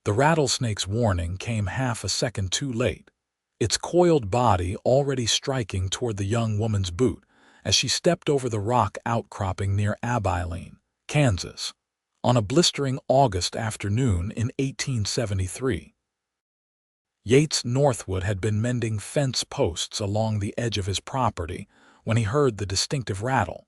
The rattlesnake's warning came half a second too late, its coiled body already striking toward the young woman's boot as she stepped over the rock outcropping near Abilene, Kansas, on a blistering August afternoon in 1873. Yates Northwood had been mending fence posts along the edge of his property when he heard the distinctive rattle.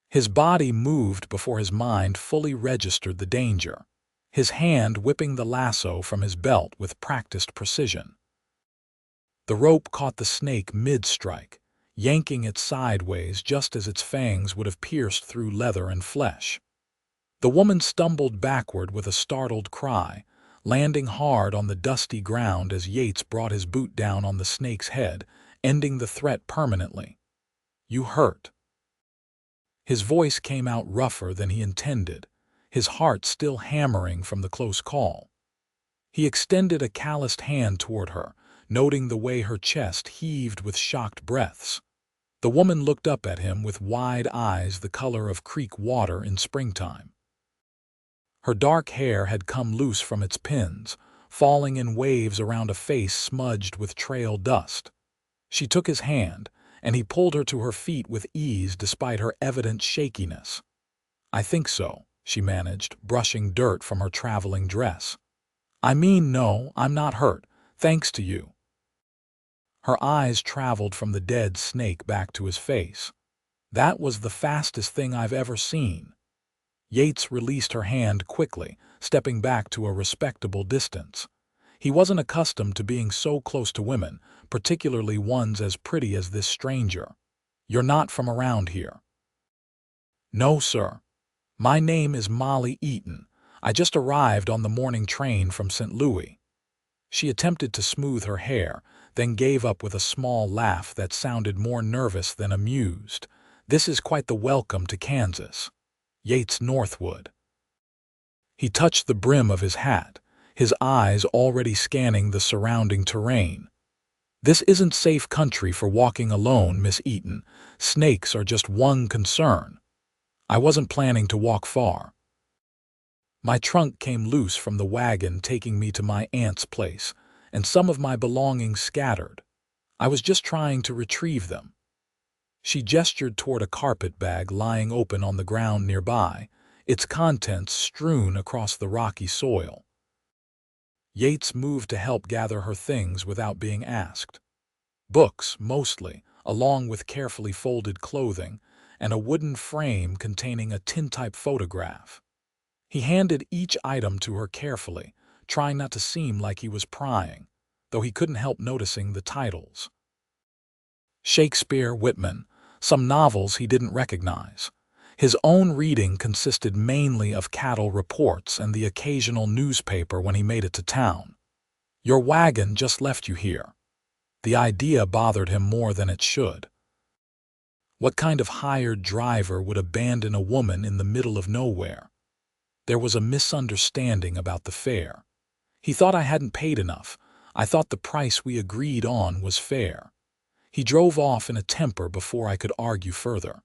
His body moved before his mind fully registered the danger, his hand whipping the lasso from his belt with practiced precision. The rope caught the snake mid-strike, yanking it sideways just as its fangs would have pierced through leather and flesh. The woman stumbled backward with a startled cry, landing hard on the dusty ground as Yates brought his boot down on the snake's head, ending the threat permanently. "You hurt." His voice came out rougher than he intended, his heart still hammering from the close call. He extended a calloused hand toward her, noting the way her chest heaved with shocked breaths. The woman looked up at him with wide eyes the color of creek water in springtime. Her dark hair had come loose from its pins, falling in waves around a face smudged with trail dust. She took his hand, and he pulled her to her feet with ease despite her evident shakiness. "I think so," she managed, brushing dirt from her traveling dress. "I mean, no, I'm not hurt, thanks to you." Her eyes traveled from the dead snake back to his face. "That was the fastest thing I've ever seen." Yates released her hand quickly, stepping back to a respectable distance. He wasn't accustomed to being so close to women, particularly ones as pretty as this stranger. "You're not from around here?" "No, sir. My name is Molly Eaton. I just arrived on the morning train from St. Louis." She attempted to smooth her hair, then gave up with a small laugh that sounded more nervous than amused. "This is quite the welcome to Kansas. Yates Northwood." He touched the brim of his hat, his eyes already scanning the surrounding terrain. "This isn't safe country for walking alone, Miss Eaton. Snakes are just one concern. I wasn't planning to walk far. My trunk came loose from the wagon taking me to my aunt's place, and some of my belongings scattered. I was just trying to retrieve them." She gestured toward a carpet bag lying open on the ground nearby, its contents strewn across the rocky soil. Yates moved to help gather her things without being asked. Books, mostly, along with carefully folded clothing, and a wooden frame containing a tintype photograph. He handed each item to her carefully, trying not to seem like he was prying, though he couldn't help noticing the titles. Shakespeare, Whitman, some novels he didn't recognize. His own reading consisted mainly of cattle reports and the occasional newspaper when he made it to town. "Your wagon just left you here." The idea bothered him more than it should. What kind of hired driver would abandon a woman in the middle of nowhere? There was a misunderstanding about the fare. "He thought I hadn't paid enough. I thought the price we agreed on was fair." He drove off in a temper before I could argue further.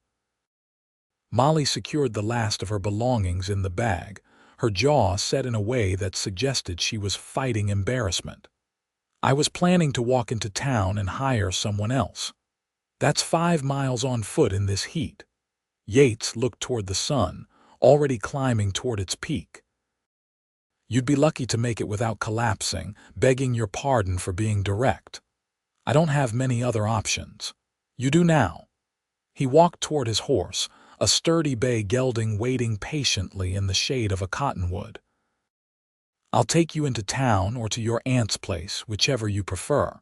Molly secured the last of her belongings in the bag, her jaw set in a way that suggested she was fighting embarrassment. "I was planning to walk into town and hire someone else. That's 5 miles on foot in this heat." Yates looked toward the sun, already climbing toward its peak. "You'd be lucky to make it without collapsing, begging your pardon for being direct. I don't have many other options." "You do now." He walked toward his horse, a sturdy bay gelding waiting patiently in the shade of a cottonwood. "I'll take you into town or to your aunt's place, whichever you prefer."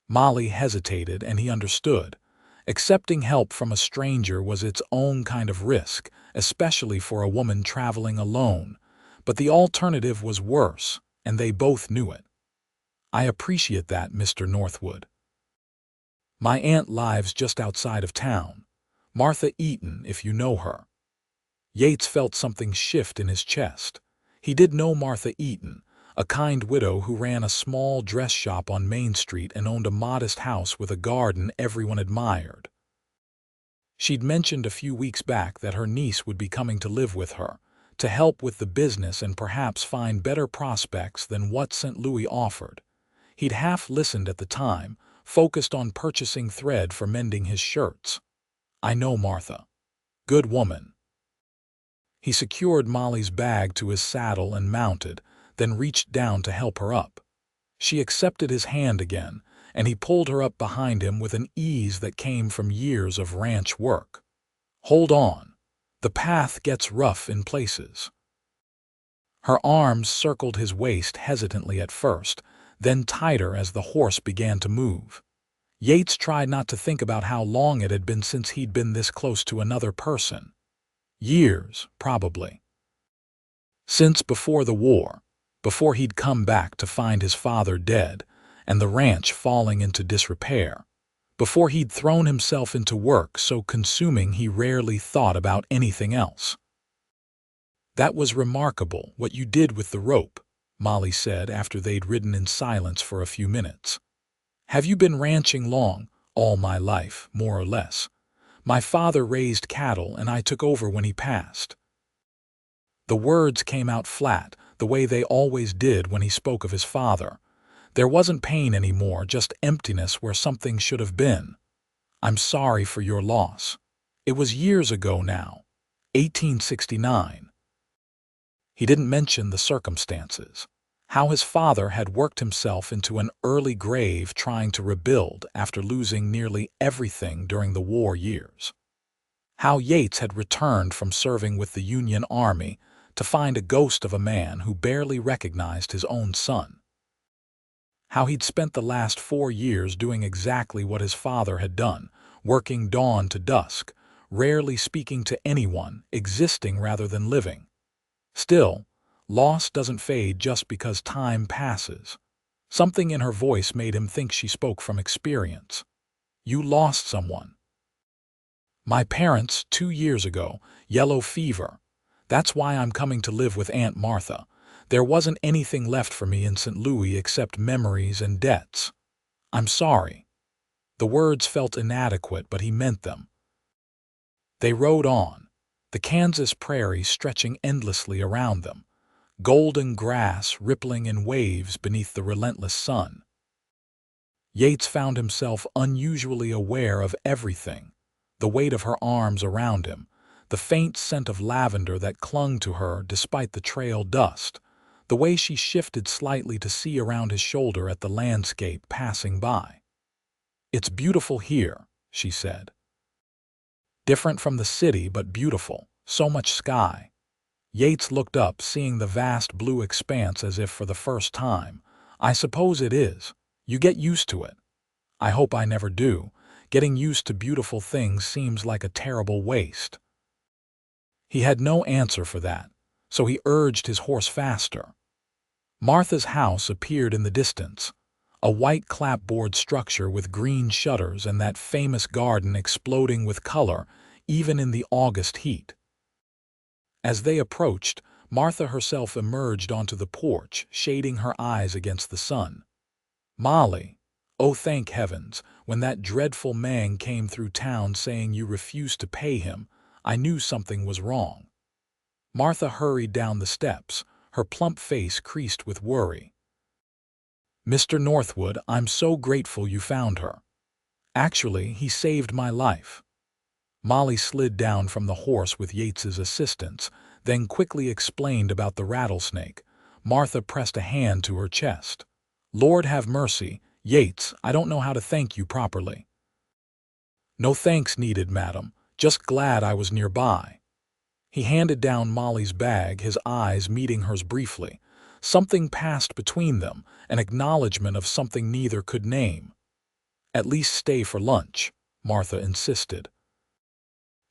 Molly hesitated, and he understood. Accepting help from a stranger was its own kind of risk, especially for a woman traveling alone, but the alternative was worse, and they both knew it. "I appreciate that, Mr. Northwood. My aunt lives just outside of town. Martha Eaton, if you know her." Yates felt something shift in his chest. He did know Martha Eaton, a kind widow who ran a small dress shop on Main Street and owned a modest house with a garden everyone admired. She'd mentioned a few weeks back that her niece would be coming to live with her, to help with the business and perhaps find better prospects than what St. Louis offered. He'd half listened at the time, focused on purchasing thread for mending his shirts. "I know Martha. Good woman." He secured Molly's bag to his saddle and mounted, then reached down to help her up. She accepted his hand again, and he pulled her up behind him with an ease that came from years of ranch work. "Hold on. The path gets rough in places." Her arms circled his waist hesitantly at first, then tighter as the horse began to move. Yates tried not to think about how long it had been since he'd been this close to another person. Years, probably. Since before the war, before he'd come back to find his father dead and the ranch falling into disrepair, before he'd thrown himself into work so consuming he rarely thought about anything else. "That was remarkable, what you did with the rope," Molly said after they'd ridden in silence for a few minutes. "Have you been ranching long?" "All my life, more or less. My father raised cattle and I took over when he passed." The words came out flat, the way they always did when he spoke of his father. There wasn't pain anymore, just emptiness where something should have been. "I'm sorry for your loss. It was years ago now. 1869. He didn't mention the circumstances. How his father had worked himself into an early grave trying to rebuild after losing nearly everything during the war years. How Yates had returned from serving with the Union Army to find a ghost of a man who barely recognized his own son. How he'd spent the last 4 years doing exactly what his father had done, working dawn to dusk, rarely speaking to anyone, existing rather than living. Still, loss doesn't fade just because time passes. Something in her voice made him think she spoke from experience. "You lost someone." "My parents, 2 years ago, yellow fever. That's why I'm coming to live with Aunt Martha. There wasn't anything left for me in St. Louis except memories and debts. I'm sorry." The words felt inadequate, but he meant them. They rode on, the Kansas prairie stretching endlessly around them, golden grass rippling in waves beneath the relentless sun. Yates found himself unusually aware of everything, the weight of her arms around him, the faint scent of lavender that clung to her despite the trail dust, the way she shifted slightly to see around his shoulder at the landscape passing by. "It's beautiful here," she said. "Different from the city, but beautiful. So much sky." Yates looked up, seeing the vast blue expanse as if for the first time. "I suppose it is. You get used to it." "I hope I never do. Getting used to beautiful things seems like a terrible waste." He had no answer for that, so he urged his horse faster. Martha's house appeared in the distance, a white clapboard structure with green shutters and that famous garden exploding with color even in the August heat. As they approached, Martha herself emerged onto the porch, shading her eyes against the sun. "Molly, oh thank heavens, when that dreadful man came through town saying you refused to pay him, I knew something was wrong." Martha hurried down the steps, her plump face creased with worry. "Mr. Northwood, I'm so grateful you found her. Actually, he saved my life." Molly slid down from the horse with Yates's assistance, then quickly explained about the rattlesnake. Martha pressed a hand to her chest. "Lord have mercy, Yates, I don't know how to thank you properly." "No thanks needed, madam. Just glad I was nearby." He handed down Molly's bag, his eyes meeting hers briefly. Something passed between them, an acknowledgement of something neither could name. "At least stay for lunch," Martha insisted.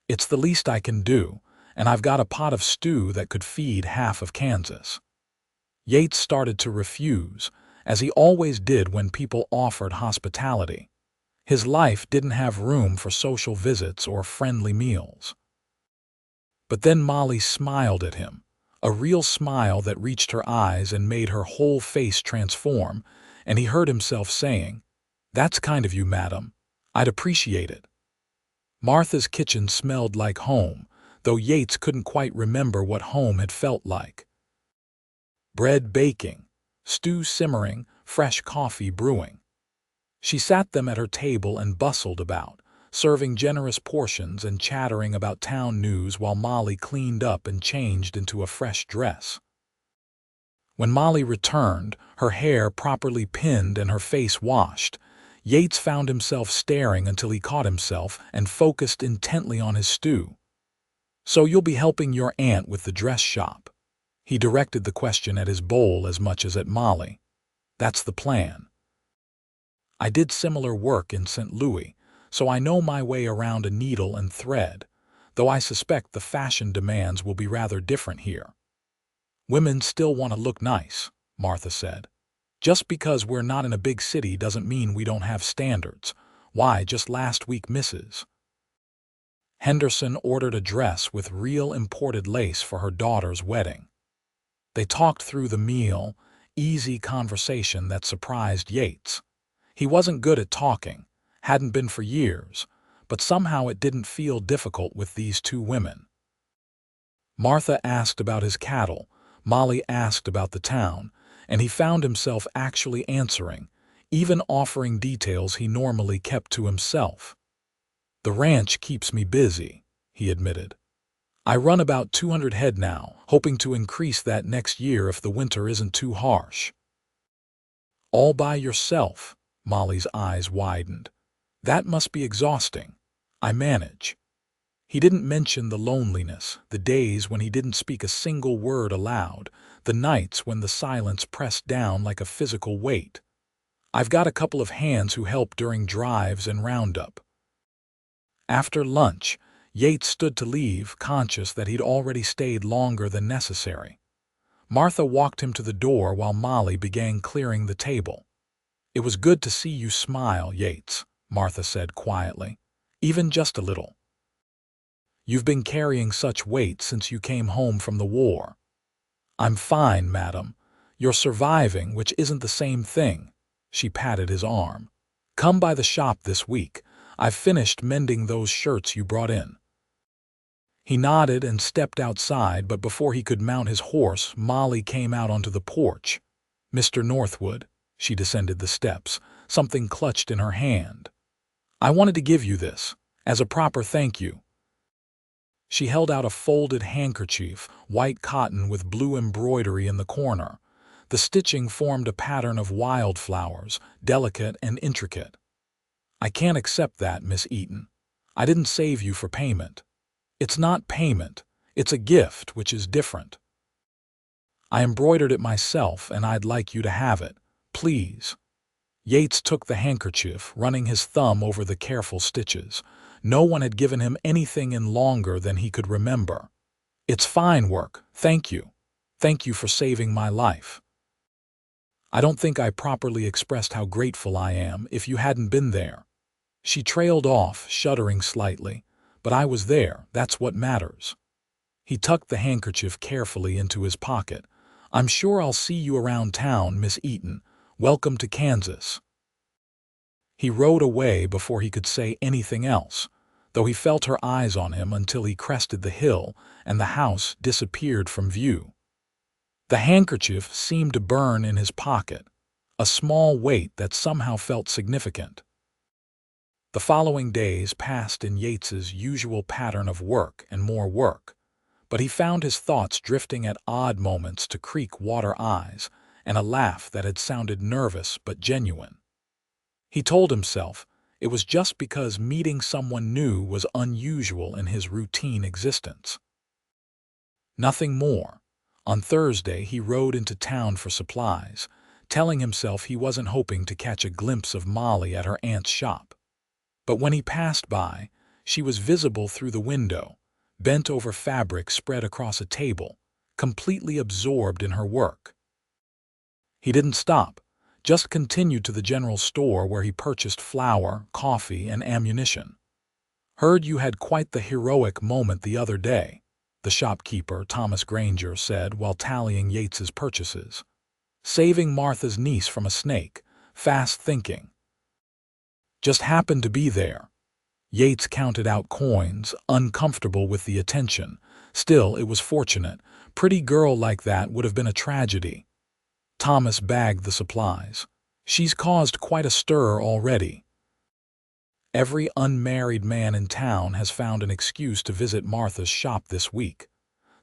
"It's the least I can do, and I've got a pot of stew that could feed half of Kansas." Yates started to refuse, as he always did when people offered hospitality. His life didn't have room for social visits or friendly meals. But then Molly smiled at him, a real smile that reached her eyes and made her whole face transform, and he heard himself saying, "That's kind of you, madam. I'd appreciate it." Martha's kitchen smelled like home, though Yates couldn't quite remember what home had felt like. Bread baking, stew simmering, fresh coffee brewing. She sat them at her table and bustled about, serving generous portions and chattering about town news while Molly cleaned up and changed into a fresh dress. When Molly returned, her hair properly pinned and her face washed, Yates found himself staring until he caught himself and focused intently on his stew. "So you'll be helping your aunt with the dress shop?" He directed the question at his bowl as much as at Molly. "That's the plan. I did similar work in St. Louis, so I know my way around a needle and thread, though I suspect the fashion demands will be rather different here." "Women still want to look nice," Martha said. "Just because we're not in a big city doesn't mean we don't have standards. Why, just last week Mrs. Henderson ordered a dress with real imported lace for her daughter's wedding." They talked through the meal, easy conversation that surprised Yates. He wasn't good at talking, hadn't been for years, but somehow it didn't feel difficult with these two women. Martha asked about his cattle, Molly asked about the town, and he found himself actually answering, even offering details he normally kept to himself. "The ranch keeps me busy," he admitted. "I run about 200 head now, hoping to increase that next year if the winter isn't too harsh." "All by yourself?" Molly's eyes widened. "That must be exhausting." "I manage." He didn't mention the loneliness, the days when he didn't speak a single word aloud, the nights when the silence pressed down like a physical weight. "I've got a couple of hands who help during drives and roundup." After lunch, Yates stood to leave, conscious that he'd already stayed longer than necessary. Martha walked him to the door while Molly began clearing the table. "It was good to see you smile, Yates," Martha said quietly. "Even just a little. You've been carrying such weight since you came home from the war." "I'm fine, madam. You're surviving, which isn't the same thing." She patted his arm. "Come by the shop this week. I've finished mending those shirts you brought in." He nodded and stepped outside, but before he could mount his horse, Molly came out onto the porch. "Mr. Northwood." She descended the steps, something clutched in her hand. "I wanted to give you this, as a proper thank you." She held out a folded handkerchief, white cotton with blue embroidery in the corner. The stitching formed a pattern of wildflowers, delicate and intricate. "I can't accept that, Miss Eaton. I didn't save you for payment." "It's not payment. It's a gift, which is different. I embroidered it myself, and I'd like you to have it. Please." Yates took the handkerchief, running his thumb over the careful stitches. No one had given him anything in longer than he could remember. "It's fine work, thank you. Thank you for saving my life. I don't think I properly expressed how grateful I am if you hadn't been there." She trailed off, shuddering slightly. "But I was there, that's what matters." He tucked the handkerchief carefully into his pocket. "I'm sure I'll see you around town, Miss Eaton. Welcome to Kansas." He rode away before he could say anything else, though he felt her eyes on him until he crested the hill and the house disappeared from view. The handkerchief seemed to burn in his pocket, a small weight that somehow felt significant. The following days passed in Yates's usual pattern of work and more work, but he found his thoughts drifting at odd moments to creek water eyes and a laugh that had sounded nervous but genuine. He told himself it was just because meeting someone new was unusual in his routine existence. Nothing more. On Thursday he rode into town for supplies, telling himself he wasn't hoping to catch a glimpse of Molly at her aunt's shop. But when he passed by, she was visible through the window, bent over fabric spread across a table, completely absorbed in her work. He didn't stop, just continued to the general store where he purchased flour, coffee, and ammunition. "Heard you had quite the heroic moment the other day," the shopkeeper, Thomas Granger, said while tallying Yates's purchases. "Saving Martha's niece from a snake. Fast thinking." "Just happened to be there." Yates counted out coins, uncomfortable with the attention. Still, it was fortunate. Pretty girl like that would have been a tragedy. Thomas bagged the supplies. She's caused quite a stir already. Every unmarried man in town has found an excuse to visit Martha's shop this week.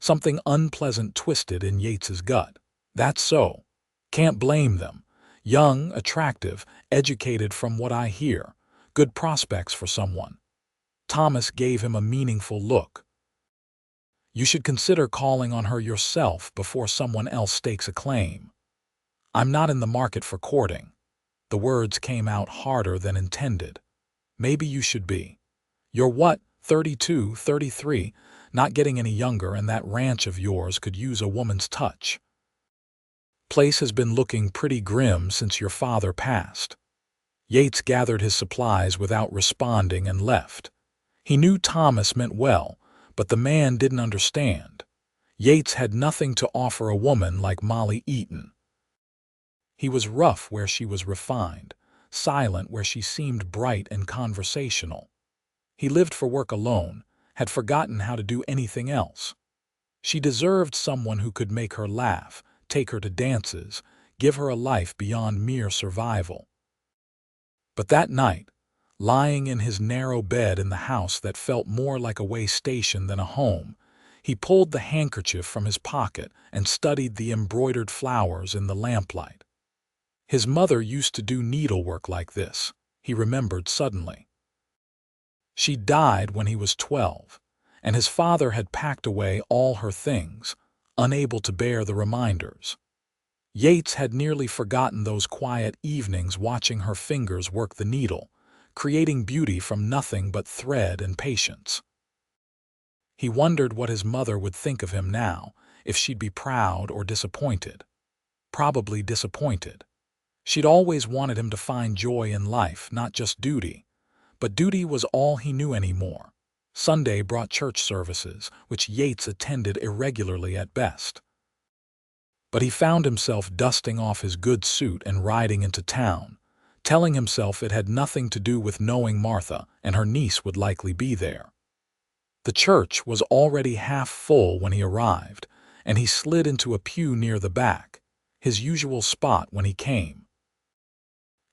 Something unpleasant twisted in Yates's gut. That's so. Can't blame them. Young, attractive, educated from what I hear. Good prospects for someone. Thomas gave him a meaningful look. You should consider calling on her yourself before someone else stakes a claim. I'm not in the market for courting. The words came out harder than intended. Maybe you should be. You're what, 32, 33, not getting any younger, and that ranch of yours could use a woman's touch. Place has been looking pretty grim since your father passed. Yates gathered his supplies without responding and left. He knew Thomas meant well, but the man didn't understand. Yates had nothing to offer a woman like Molly Eaton. He was rough where she was refined, silent where she seemed bright and conversational. He lived for work alone, had forgotten how to do anything else. She deserved someone who could make her laugh, take her to dances, give her a life beyond mere survival. But that night, lying in his narrow bed in the house that felt more like a way station than a home, he pulled the handkerchief from his pocket and studied the embroidered flowers in the lamplight. His mother used to do needlework like this, he remembered suddenly. She died when he was 12, and his father had packed away all her things, unable to bear the reminders. Yates had nearly forgotten those quiet evenings watching her fingers work the needle, creating beauty from nothing but thread and patience. He wondered what his mother would think of him now, if she'd be proud or disappointed. Probably disappointed. She'd always wanted him to find joy in life, not just duty. But duty was all he knew anymore. Sunday brought church services, which Yates attended irregularly at best. But he found himself dusting off his good suit and riding into town, telling himself it had nothing to do with knowing Martha and her niece would likely be there. The church was already half full when he arrived, and he slid into a pew near the back, his usual spot when he came.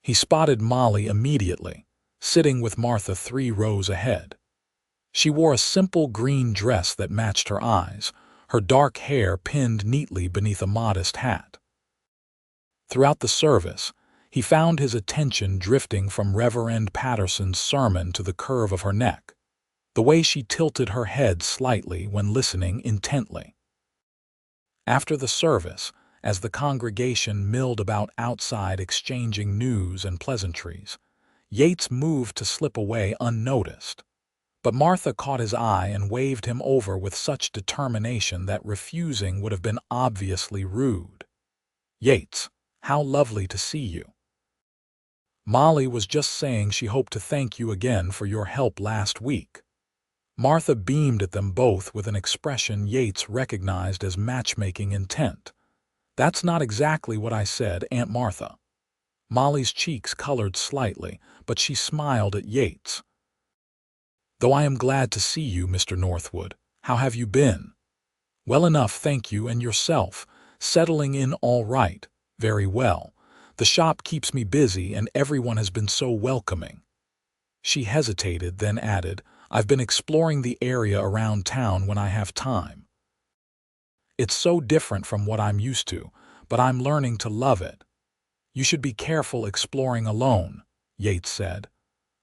He spotted Molly immediately, sitting with Martha 3 rows ahead. She wore a simple green dress that matched her eyes, her dark hair pinned neatly beneath a modest hat. Throughout the service, he found his attention drifting from Reverend Patterson's sermon to the curve of her neck, the way she tilted her head slightly when listening intently. After the service, as the congregation milled about outside exchanging news and pleasantries, Yates moved to slip away unnoticed. But Martha caught his eye and waved him over with such determination that refusing would have been obviously rude. "Yates, how lovely to see you." "Molly was just saying she hoped to thank you again for your help last week." Martha beamed at them both with an expression Yates recognized as matchmaking intent. "That's not exactly what I said, Aunt Martha." Molly's cheeks colored slightly, but she smiled at Yates. "Though I am glad to see you, Mr. Northwood. How have you been?" "Well enough, thank you, and yourself?" "Settling in all right. Very well. The shop keeps me busy, and everyone has been so welcoming." She hesitated, then added, "I've been exploring the area around town when I have time. It's so different from what I'm used to, but I'm learning to love it." "You should be careful exploring alone," Yates said.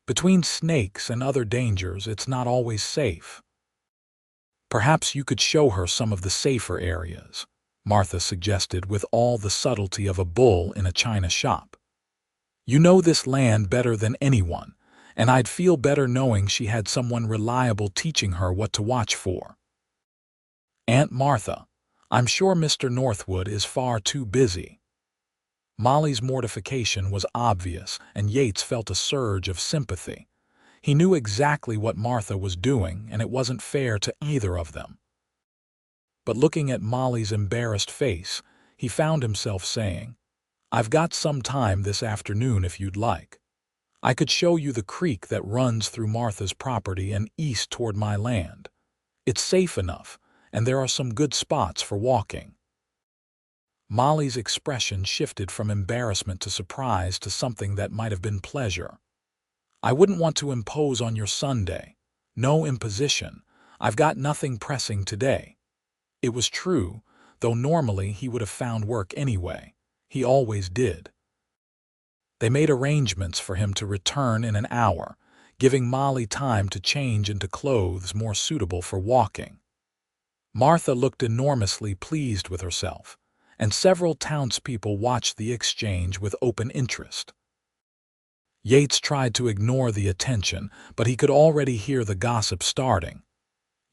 "Between snakes and other dangers, it's not always safe." "Perhaps you could show her some of the safer areas," Martha suggested with all the subtlety of a bull in a china shop. "You know this land better than anyone, and I'd feel better knowing she had someone reliable teaching her what to watch for." "Aunt Martha, I'm sure Mr. Northwood is far too busy." Molly's mortification was obvious, and Yates felt a surge of sympathy. He knew exactly what Martha was doing, and it wasn't fair to either of them. But looking at Molly's embarrassed face, he found himself saying, "I've got some time this afternoon if you'd like. I could show you the creek that runs through Martha's property and east toward my land. It's safe enough, and there are some good spots for walking." Molly's expression shifted from embarrassment to surprise to something that might have been pleasure. "I wouldn't want to impose on your Sunday. No imposition. I've got nothing pressing today." It was true, though normally he would have found work anyway. He always did. They made arrangements for him to return in an hour, giving Molly time to change into clothes more suitable for walking. Martha looked enormously pleased with herself, and several townspeople watched the exchange with open interest. Yates tried to ignore the attention, but he could already hear the gossip starting.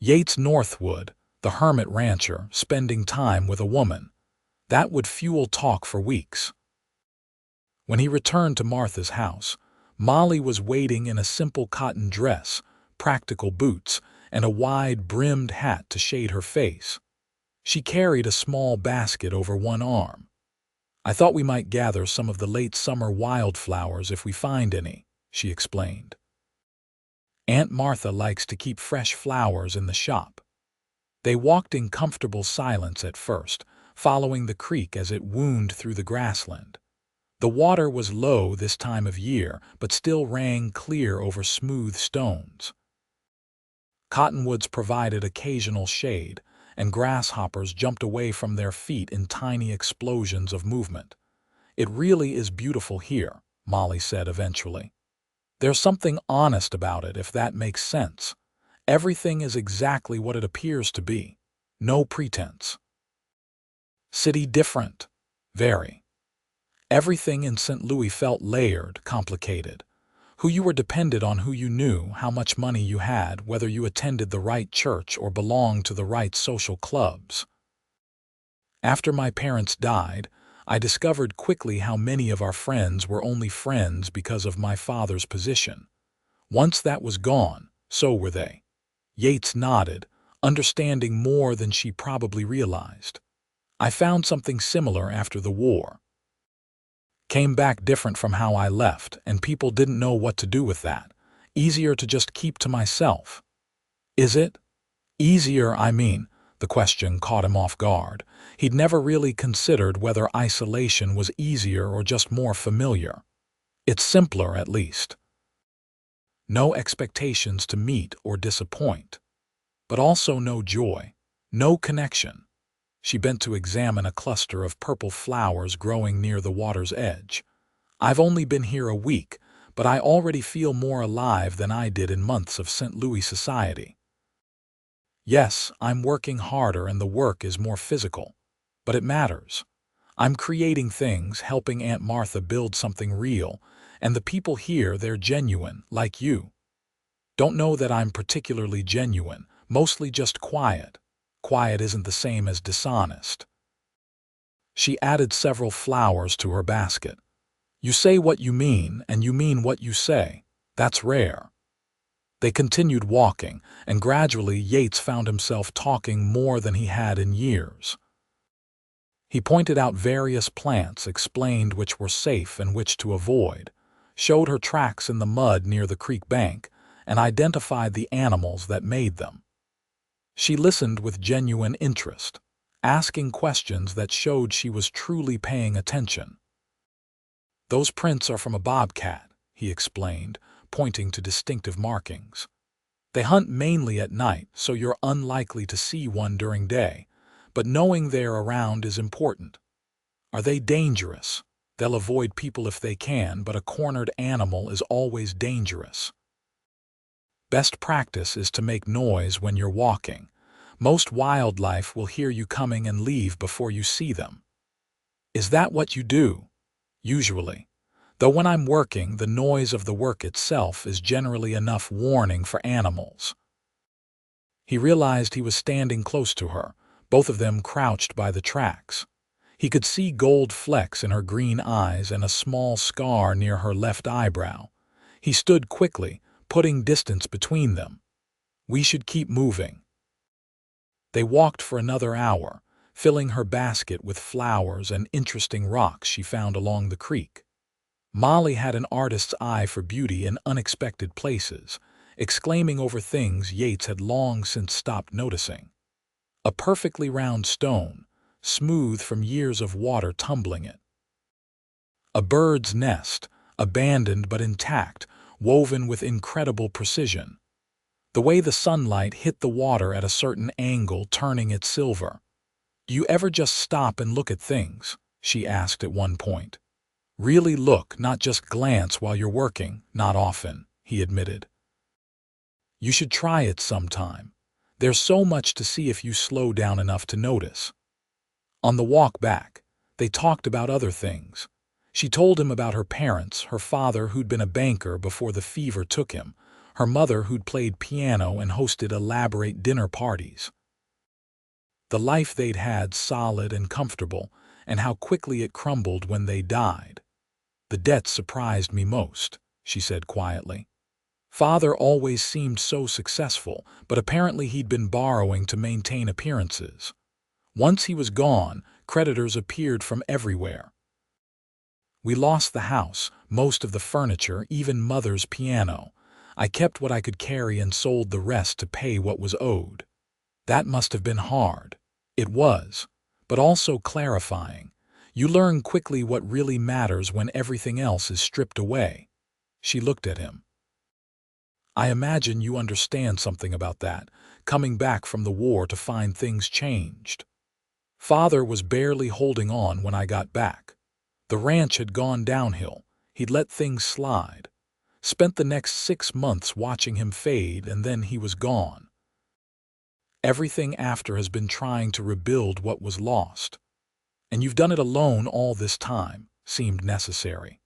Yates Northwood, the hermit rancher, spending time with a woman. That would fuel talk for weeks. When he returned to Martha's house, Molly was waiting in a simple cotton dress, practical boots, and a wide-brimmed hat to shade her face. She carried a small basket over one arm. "I thought we might gather some of the late summer wildflowers if we find any," she explained. "Aunt Martha likes to keep fresh flowers in the shop." They walked in comfortable silence at first, following the creek as it wound through the grassland. The water was low this time of year, but still rang clear over smooth stones. Cottonwoods provided occasional shade, and grasshoppers jumped away from their feet in tiny explosions of movement. "It really is beautiful here," Molly said eventually. "There's something honest about it, if that makes sense. Everything is exactly what it appears to be. No pretense." City different. Very. Everything in St. Louis felt layered, complicated. Who you were depended on who you knew, how much money you had, whether you attended the right church or belonged to the right social clubs. After my parents died, I discovered quickly how many of our friends were only friends because of my father's position. Once that was gone, so were they. Yates nodded, understanding more than she probably realized. "I found something similar after the war. Came back different from how I left, and people didn't know what to do with that. Easier to just keep to myself." "Is it? Easier, I mean." The question caught him off guard. He'd never really considered whether isolation was easier or just more familiar. "It's simpler, at least. No expectations to meet or disappoint. But also no joy, no connection." She bent to examine a cluster of purple flowers growing near the water's edge. "I've only been here a week, but I already feel more alive than I did in months of St. Louis society. Yes, I'm working harder and the work is more physical. But it matters. I'm creating things, helping Aunt Martha build something real, and the people here, they're genuine, like you. Don't know that I'm particularly genuine, mostly just quiet. Quiet isn't the same as dishonest." She added several flowers to her basket. "You say what you mean, and you mean what you say. That's rare." They continued walking, and gradually Yates found himself talking more than he had in years. He pointed out various plants, explained which were safe and which to avoid, showed her tracks in the mud near the creek bank, and identified the animals that made them. She listened with genuine interest, asking questions that showed she was truly paying attention. "Those prints are from a bobcat," he explained, pointing to distinctive markings. "They hunt mainly at night, so you're unlikely to see one during day, but knowing they're around is important. Are they dangerous? They'll avoid people if they can, but a cornered animal is always dangerous. Best practice is to make noise when you're walking. Most wildlife will hear you coming and leave before you see them." "Is that what you do?" "Usually. Though when I'm working, the noise of the work itself is generally enough warning for animals." He realized he was standing close to her, both of them crouched by the tracks. He could see gold flecks in her green eyes and a small scar near her left eyebrow. He stood quickly, putting distance between them. "We should keep moving." They walked for another hour, filling her basket with flowers and interesting rocks she found along the creek. Molly had an artist's eye for beauty in unexpected places, exclaiming over things Yates had long since stopped noticing. A perfectly round stone, smooth from years of water tumbling it. A bird's nest, abandoned but intact, woven with incredible precision. The way the sunlight hit the water at a certain angle, turning it silver. "Do you ever just stop and look at things?" she asked at one point. "Really look, not just glance while you're working." "Not often," he admitted. "You should try it sometime. There's so much to see if you slow down enough to notice." On the walk back, they talked about other things. She told him about her parents, her father who'd been a banker before the fever took him, her mother who'd played piano and hosted elaborate dinner parties. The life they'd had, solid and comfortable, and how quickly it crumbled when they died. "The debt surprised me most," she said quietly. "Father always seemed so successful, but apparently he'd been borrowing to maintain appearances. Once he was gone, creditors appeared from everywhere. We lost the house, most of the furniture, even Mother's piano. I kept what I could carry and sold the rest to pay what was owed. That must have been hard." It was, but also clarifying. You learn quickly what really matters when everything else is stripped away. She looked at him. "I imagine you understand something about that, coming back from the war to find things changed. Father was barely holding on when I got back. The ranch had gone downhill. He'd let things slide. Spent the next 6 months watching him fade, and then he was gone. Everything after has been trying to rebuild what was lost. And you've done it alone all this time. Seemed necessary.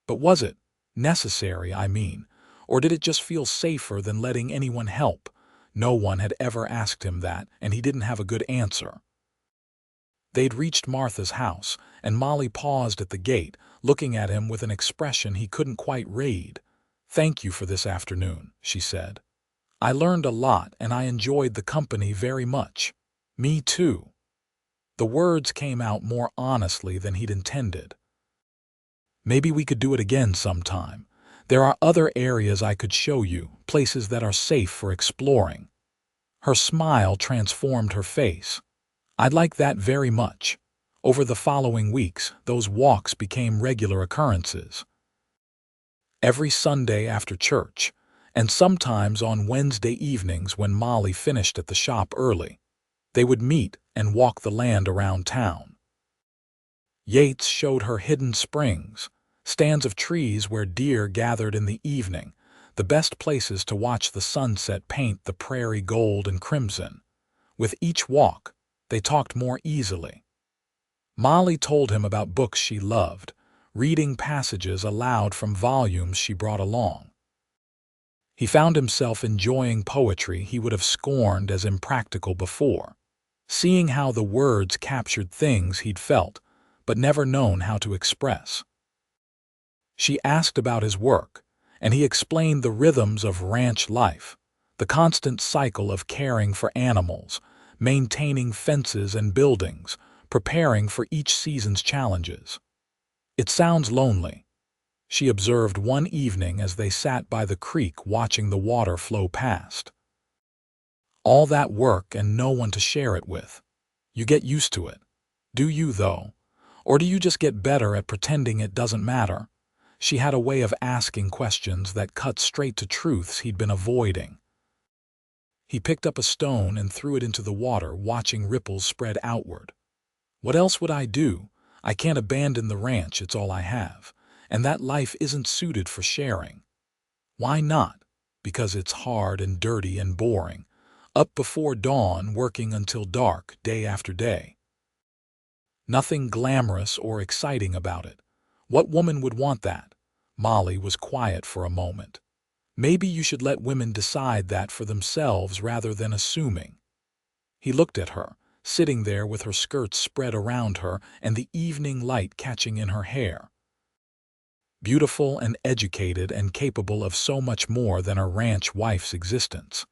But was it necessary, I mean? Or did it just feel safer than letting anyone help?" No one had ever asked him that, and he didn't have a good answer. They'd reached Martha's house, and Molly paused at the gate, looking at him with an expression he couldn't quite read. "Thank you for this afternoon," she said. "I learned a lot, and I enjoyed the company very much." "Me too." The words came out more honestly than he'd intended. "Maybe we could do it again sometime. There are other areas I could show you, places that are safe for exploring." Her smile transformed her face. "I'd like that very much." Over the following weeks, those walks became regular occurrences. Every Sunday after church, and sometimes on Wednesday evenings when Molly finished at the shop early, they would meet and walk the land around town. Yates showed her hidden springs, stands of trees where deer gathered in the evening, the best places to watch the sunset paint the prairie gold and crimson. With each walk, they talked more easily. Molly told him about books she loved, reading passages aloud from volumes she brought along. He found himself enjoying poetry he would have scorned as impractical before, seeing how the words captured things he'd felt but never known how to express. She asked about his work, and he explained the rhythms of ranch life, the constant cycle of caring for animals, maintaining fences and buildings, preparing for each season's challenges. "It sounds lonely," she observed one evening as they sat by the creek watching the water flow past. "All that work and no one to share it with. You get used to it. Do you, though? Or do you just get better at pretending it doesn't matter?" She had a way of asking questions that cut straight to truths he'd been avoiding. He picked up a stone and threw it into the water, watching ripples spread outward. "What else would I do? I can't abandon the ranch, it's all I have. And that life isn't suited for sharing." "Why not?" "Because it's hard and dirty and boring. Up before dawn, working until dark, day after day. Nothing glamorous or exciting about it. What woman would want that?" Molly was quiet for a moment. "Maybe you should let women decide that for themselves rather than assuming." He looked at her, sitting there with her skirts spread around her and the evening light catching in her hair. Beautiful and educated and capable of so much more than a ranch wife's existence.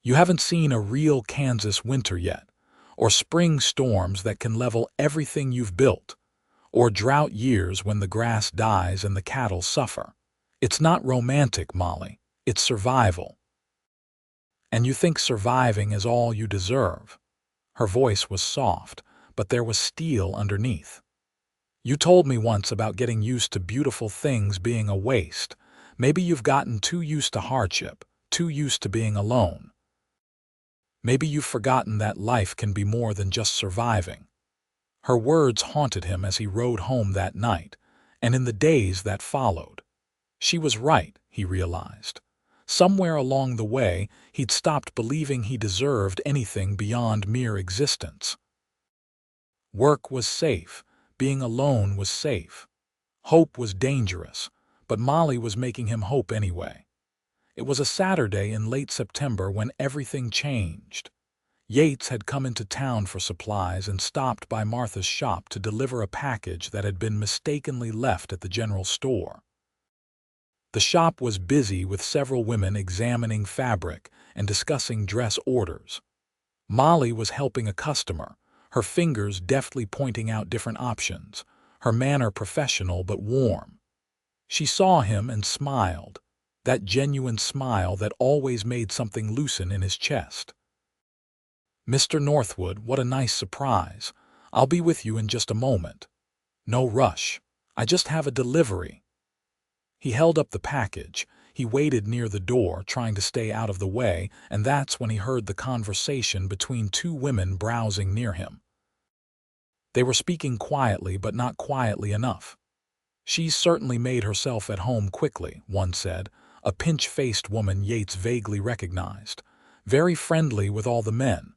You haven't seen a real Kansas winter yet, or spring storms that can level everything you've built, Or drought years when the grass dies and the cattle suffer. It's not romantic, Molly. It's survival. And you think surviving is all you deserve. Her voice was soft, but there was steel underneath. You told me once about getting used to beautiful things being a waste. Maybe you've gotten too used to hardship, too used to being alone. Maybe you've forgotten that life can be more than just surviving. Her words haunted him as he rode home that night, and in the days that followed. She was right, he realized. Somewhere along the way, he'd stopped believing he deserved anything beyond mere existence. Work was safe. Being alone was safe. Hope was dangerous, but Molly was making him hope anyway. It was a Saturday in late September when everything changed. Yates had come into town for supplies and stopped by Martha's shop to deliver a package that had been mistakenly left at the general store. The shop was busy with several women examining fabric and discussing dress orders. Molly was helping a customer, her fingers deftly pointing out different options, her manner professional but warm. She saw him and smiled, that genuine smile that always made something loosen in his chest. "Mr. Northwood, what a nice surprise. I'll be with you in just a moment. No rush. I just have a delivery." He held up the package. He waited near the door, trying to stay out of the way, and that's when he heard the conversation between two women browsing near him. They were speaking quietly, but not quietly enough. "She's certainly made herself at home quickly," one said, a pinch-faced woman Yates vaguely recognized. "Very friendly with all the men."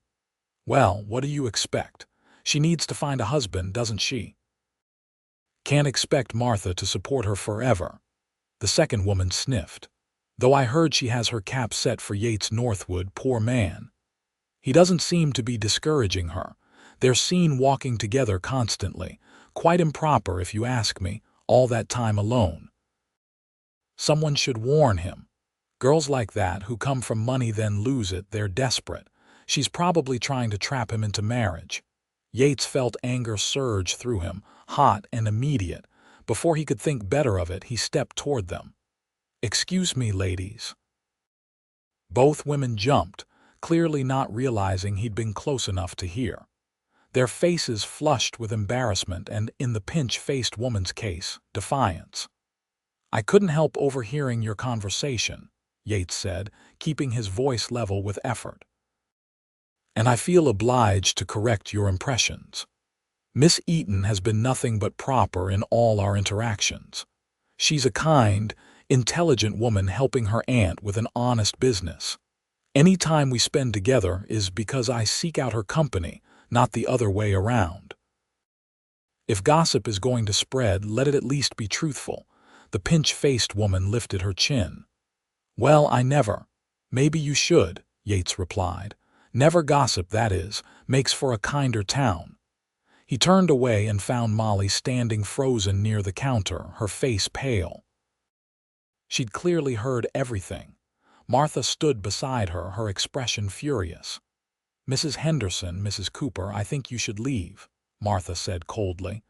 "Well, what do you expect? She needs to find a husband, doesn't she? Can't expect Martha to support her forever." The second woman sniffed. "Though I heard she has her cap set for Yates Northwood, poor man. He doesn't seem to be discouraging her. They're seen walking together constantly. Quite improper, if you ask me, all that time alone. Someone should warn him. Girls like that, who come from money then lose it, they're desperate. She's probably trying to trap him into marriage." Yates felt anger surge through him, hot and immediate. Before he could think better of it, he stepped toward them. "Excuse me, ladies." Both women jumped, clearly not realizing he'd been close enough to hear. Their faces flushed with embarrassment and, in the pinch-faced woman's case, defiance. "I couldn't help overhearing your conversation," Yates said, keeping his voice level with effort. "And I feel obliged to correct your impressions. Miss Eaton has been nothing but proper in all our interactions. She's a kind, intelligent woman helping her aunt with an honest business. Any time we spend together is because I seek out her company, not the other way around. If gossip is going to spread, let it at least be truthful." The pinch-faced woman lifted her chin. "Well, I never." "Maybe you should," Yates replied. "Never gossip, that is, makes for a kinder town." He turned away and found Molly standing frozen near the counter, her face pale. She'd clearly heard everything. Martha stood beside her, her expression furious. "Mrs. Henderson, Mrs. Cooper, I think you should leave," Martha said coldly.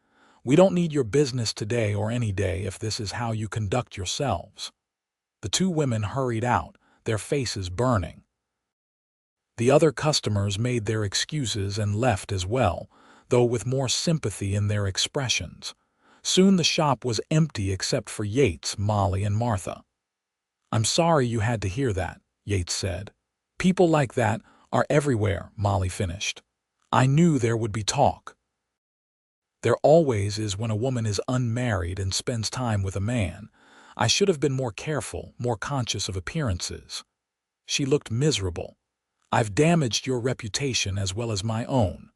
"We don't need your business today or any day if this is how you conduct yourselves." The two women hurried out, their faces burning. The other customers made their excuses and left as well, though with more sympathy in their expressions. Soon the shop was empty except for Yates, Molly, and Martha. "I'm sorry you had to hear that," Yates said. "People like that are everywhere," Molly finished. "I knew there would be talk. There always is when a woman is unmarried and spends time with a man. I should have been more careful, more conscious of appearances." She looked miserable. "I've damaged your reputation as well as my own."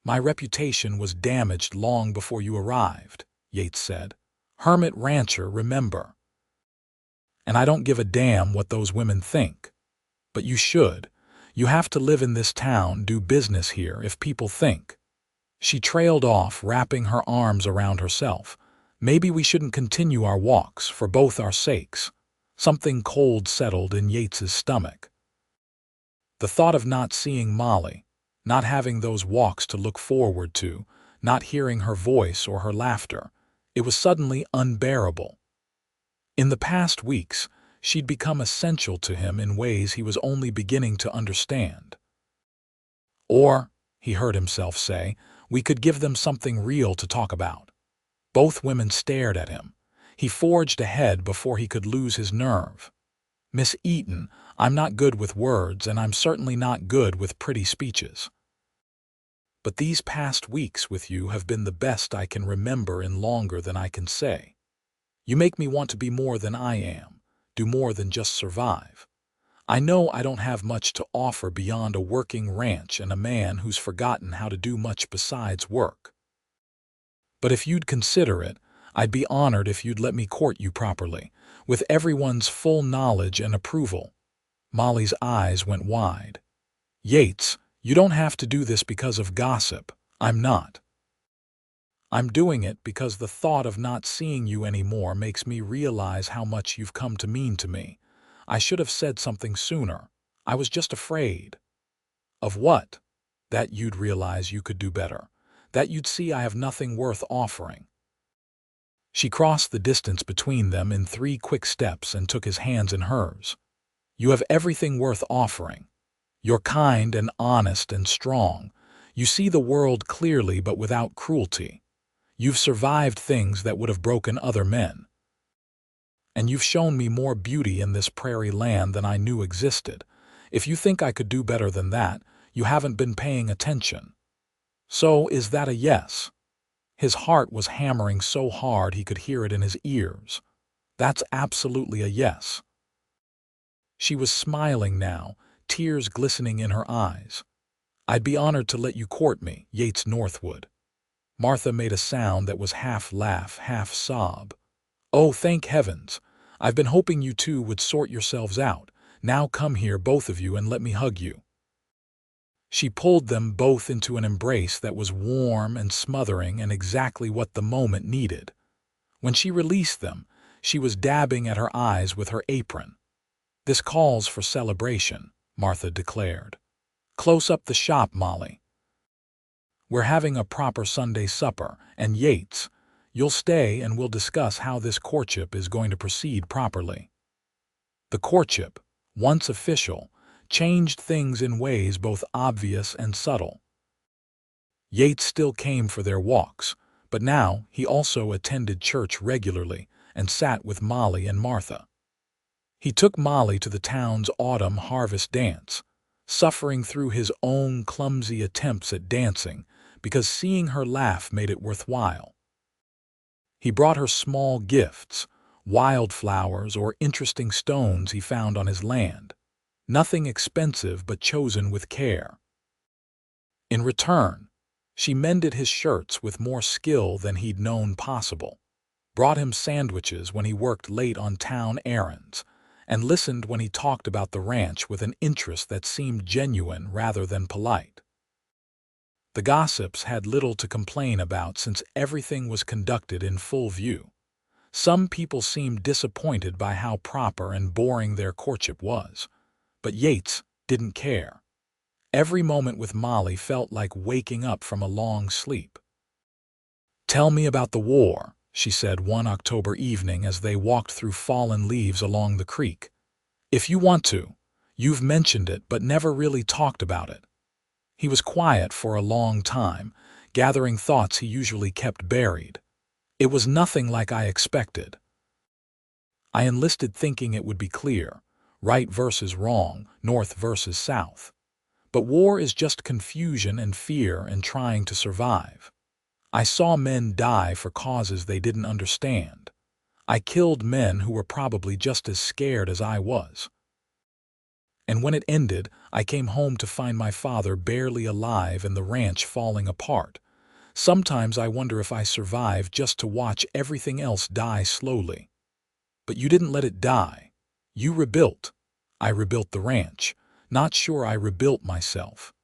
"My reputation was damaged long before you arrived," Yates said. "Hermit rancher, remember. And I don't give a damn what those women think. But you should. You have to live in this town, do business here, if people think." She trailed off, wrapping her arms around herself. "Maybe we shouldn't continue our walks, for both our sakes." Something cold settled in Yates's stomach. The thought of not seeing Molly, not having those walks to look forward to, not hearing her voice or her laughter. It was suddenly unbearable. In the past weeks, she'd become essential to him in ways he was only beginning to understand. Or, he heard himself say, we could give them something real to talk about. Both women stared at him. He forged ahead before he could lose his nerve. Miss Eaton, I'm not good with words, and I'm certainly not good with pretty speeches. But these past weeks with you have been the best I can remember in longer than I can say. You make me want to be more than I am, do more than just survive. I know I don't have much to offer beyond a working ranch and a man who's forgotten how to do much besides work. But if you'd consider it, I'd be honored if you'd let me court you properly, with everyone's full knowledge and approval. Molly's eyes went wide. Yates, you don't have to do this because of gossip. I'm not. I'm doing it because the thought of not seeing you anymore makes me realize how much you've come to mean to me. I should have said something sooner. I was just afraid. Of what? That you'd realize you could do better. That you'd see I have nothing worth offering. She crossed the distance between them in 3 quick steps and took his hands in hers. You have everything worth offering. You're kind and honest and strong. You see the world clearly but without cruelty. You've survived things that would have broken other men. And you've shown me more beauty in this prairie land than I knew existed. If you think I could do better than that, you haven't been paying attention. So, is that a yes? His heart was hammering so hard he could hear it in his ears. That's absolutely a yes. She was smiling now, tears glistening in her eyes. I'd be honored to let you court me, Yates Northwood. Martha made a sound that was half laugh, half sob. Oh, thank heavens! I've been hoping you two would sort yourselves out. Now come here, both of you, and let me hug you. She pulled them both into an embrace that was warm and smothering and exactly what the moment needed. When she released them, she was dabbing at her eyes with her apron. This calls for celebration, Martha declared. Close up the shop, Molly. We're having a proper Sunday supper, and Yates, you'll stay and we'll discuss how this courtship is going to proceed properly. The courtship, once official, changed things in ways both obvious and subtle. Yates still came for their walks, but now he also attended church regularly and sat with Molly and Martha. He took Molly to the town's autumn harvest dance, suffering through his own clumsy attempts at dancing because seeing her laugh made it worthwhile. He brought her small gifts, wildflowers or interesting stones he found on his land, nothing expensive but chosen with care. In return, she mended his shirts with more skill than he'd known possible, brought him sandwiches when he worked late on town errands, and listened when he talked about the ranch with an interest that seemed genuine rather than polite. The gossips had little to complain about since everything was conducted in full view. Some people seemed disappointed by how proper and boring their courtship was, but Yates didn't care. Every moment with Molly felt like waking up from a long sleep. Tell me about the war, she said one October evening as they walked through fallen leaves along the creek. If you want to. You've mentioned it but never really talked about it. He was quiet for a long time, gathering thoughts he usually kept buried. It was nothing like I expected. I enlisted thinking it would be clear, right versus wrong, north versus south. But war is just confusion and fear and trying to survive. I saw men die for causes they didn't understand. I killed men who were probably just as scared as I was. And when it ended, I came home to find my father barely alive and the ranch falling apart. Sometimes I wonder if I survived just to watch everything else die slowly. But you didn't let it die. You rebuilt. I rebuilt the ranch. Not sure I rebuilt myself.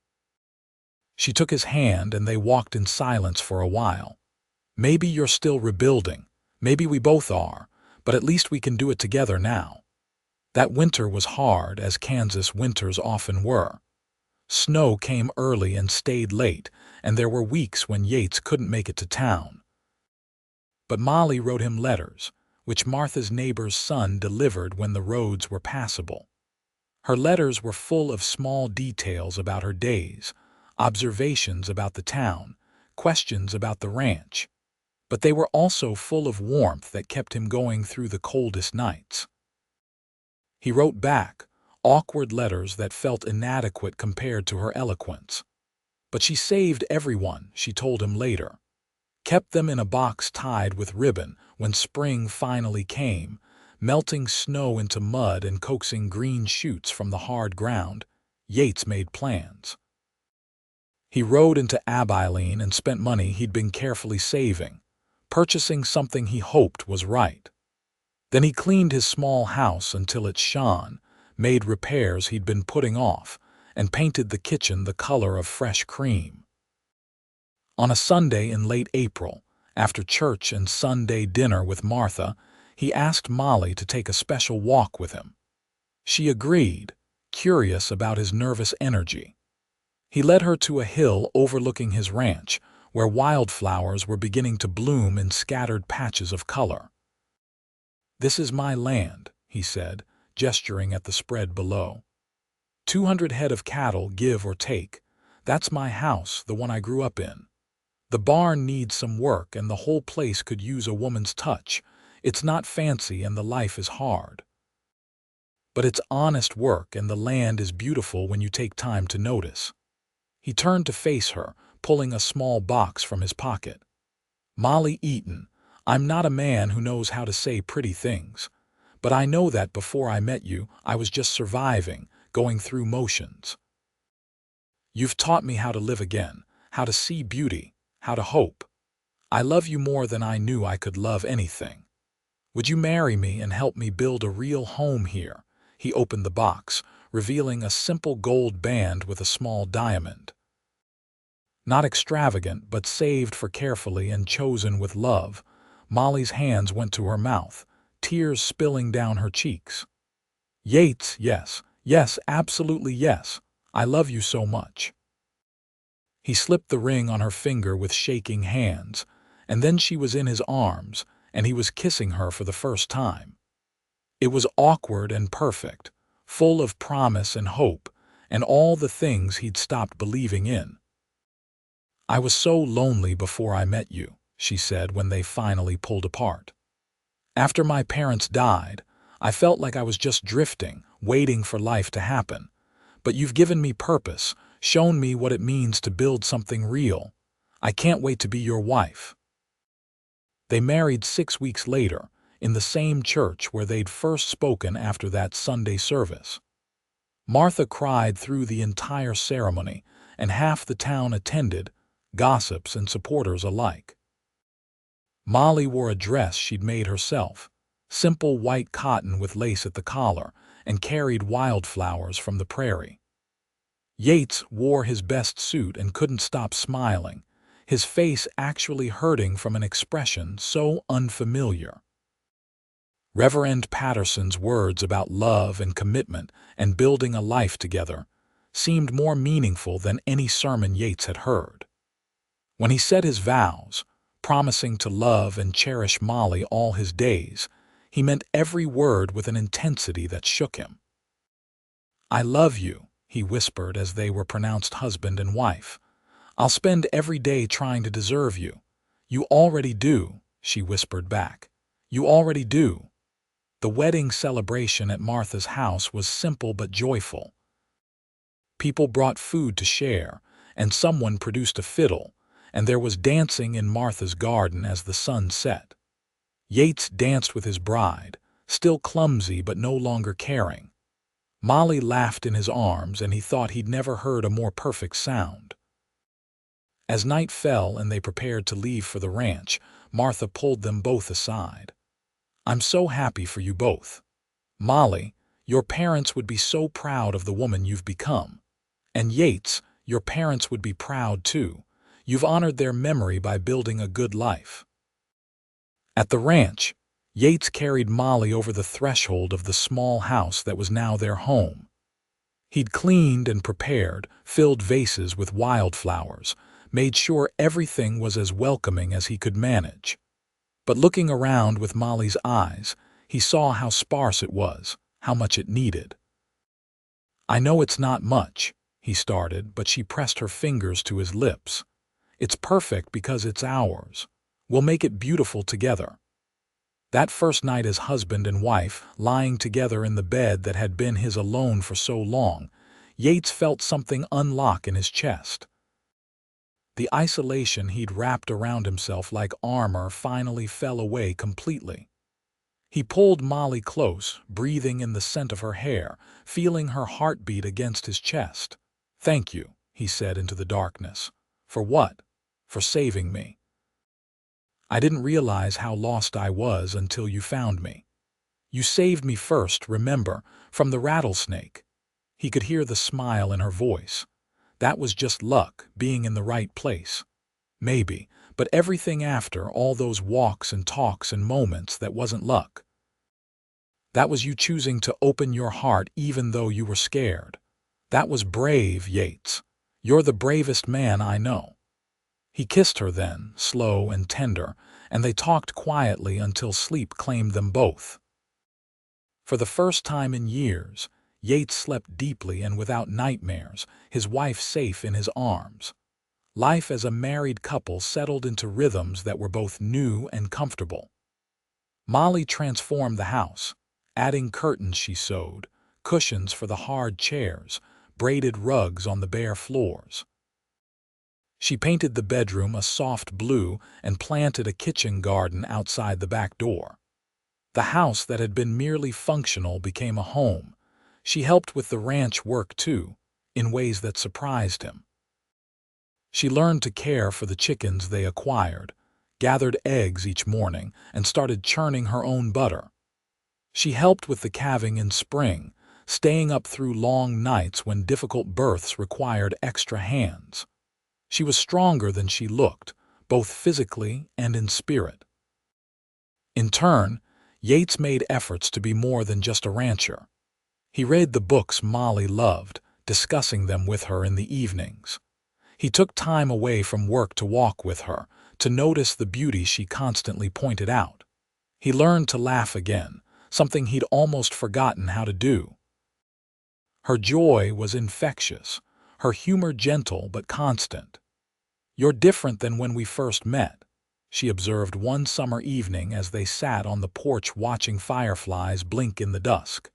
She took his hand and they walked in silence for a while. Maybe you're still rebuilding. Maybe we both are. But at least we can do it together now. That winter was hard, as Kansas winters often were. Snow came early and stayed late, and there were weeks when Yates couldn't make it to town. But Molly wrote him letters, which Martha's neighbor's son delivered when the roads were passable. Her letters were full of small details about her days, observations about the town, questions about the ranch, but they were also full of warmth that kept him going through the coldest nights. He wrote back, awkward letters that felt inadequate compared to her eloquence. But she saved everyone, she told him later. Kept them in a box tied with ribbon when spring finally came, melting snow into mud and coaxing green shoots from the hard ground. Yates made plans. He rode into Abilene and spent money he'd been carefully saving, purchasing something he hoped was right. Then he cleaned his small house until it shone, made repairs he'd been putting off, and painted the kitchen the color of fresh cream. On a Sunday in late April, after church and Sunday dinner with Martha, he asked Molly to take a special walk with him. She agreed, curious about his nervous energy. He led her to a hill overlooking his ranch, where wildflowers were beginning to bloom in scattered patches of color. "This is my land," he said, gesturing at the spread below. 200 head of cattle, give or take. That's my house, the one I grew up in. The barn needs some work and the whole place could use a woman's touch. It's not fancy and the life is hard. But it's honest work and the land is beautiful when you take time to notice. He turned to face her, pulling a small box from his pocket. "Molly Eaton, I'm not a man who knows how to say pretty things. But I know that before I met you, I was just surviving, going through motions. You've taught me how to live again, how to see beauty, how to hope. I love you more than I knew I could love anything. Would you marry me and help me build a real home here?" He opened the box, revealing a simple gold band with a small diamond. Not extravagant, but saved for carefully and chosen with love. Molly's hands went to her mouth, tears spilling down her cheeks. "Yates, yes, yes, absolutely yes. I love you so much." He slipped the ring on her finger with shaking hands, and then she was in his arms, and he was kissing her for the first time. It was awkward and perfect, full of promise and hope, and all the things he'd stopped believing in. "I was so lonely before I met you," she said when they finally pulled apart. "After my parents died, I felt like I was just drifting, waiting for life to happen. But you've given me purpose, shown me what it means to build something real. I can't wait to be your wife." They married 6 weeks later, in the same church where they'd first spoken after that Sunday service. Martha cried through the entire ceremony, and half the town attended, gossips and supporters alike. Molly wore a dress she'd made herself, simple white cotton with lace at the collar, and carried wildflowers from the prairie. Yates wore his best suit and couldn't stop smiling, his face actually hurting from an expression so unfamiliar. Reverend Patterson's words about love and commitment and building a life together seemed more meaningful than any sermon Yates had heard. When he said his vows, promising to love and cherish Molly all his days, he meant every word with an intensity that shook him. "I love you," he whispered as they were pronounced husband and wife. "I'll spend every day trying to deserve you." "You already do," she whispered back. "You already do." The wedding celebration at Martha's house was simple but joyful. People brought food to share, and someone produced a fiddle, and there was dancing in Martha's garden as the sun set. Yates danced with his bride, still clumsy but no longer caring. Molly laughed in his arms, and he thought he'd never heard a more perfect sound. As night fell and they prepared to leave for the ranch, Martha pulled them both aside. "I'm so happy for you both. Molly, your parents would be so proud of the woman you've become. And Yates, your parents would be proud too. You've honored their memory by building a good life." At the ranch, Yates carried Molly over the threshold of the small house that was now their home. He'd cleaned and prepared, filled vases with wildflowers, made sure everything was as welcoming as he could manage. But looking around with Molly's eyes, he saw how sparse it was, how much it needed. "I know it's not much," he started, but she pressed her fingers to his lips. "It's perfect because it's ours. We'll make it beautiful together." That first night as husband and wife, lying together in the bed that had been his alone for so long, Yates felt something unlock in his chest. The isolation he'd wrapped around himself like armor finally fell away completely. He pulled Molly close, breathing in the scent of her hair, feeling her heartbeat against his chest. "Thank you," he said into the darkness. "For what?" "For saving me. I didn't realize how lost I was until you found me. You saved me first, remember, from the rattlesnake." He could hear the smile in her voice. That was just luck, being in the right place. Maybe, but everything after, all those walks and talks and moments, that wasn't luck. That was you choosing to open your heart even though you were scared. That was brave, Yates. You're the bravest man I know. He kissed her then, slow and tender, and they talked quietly until sleep claimed them both. For the first time in years, Yates slept deeply and without nightmares, his wife safe in his arms. Life as a married couple settled into rhythms that were both new and comfortable. Molly transformed the house, adding curtains she sewed, cushions for the hard chairs, braided rugs on the bare floors. She painted the bedroom a soft blue and planted a kitchen garden outside the back door. The house that had been merely functional became a home. She helped with the ranch work too, in ways that surprised him. She learned to care for the chickens they acquired, gathered eggs each morning, and started churning her own butter. She helped with the calving in spring, staying up through long nights when difficult births required extra hands. She was stronger than she looked, both physically and in spirit. In turn, Yates made efforts to be more than just a rancher. He read the books Molly loved, discussing them with her in the evenings. He took time away from work to walk with her, to notice the beauty she constantly pointed out. He learned to laugh again, something he'd almost forgotten how to do. Her joy was infectious, her humor gentle but constant. "You're different than when we first met," she observed one summer evening as they sat on the porch watching fireflies blink in the dusk.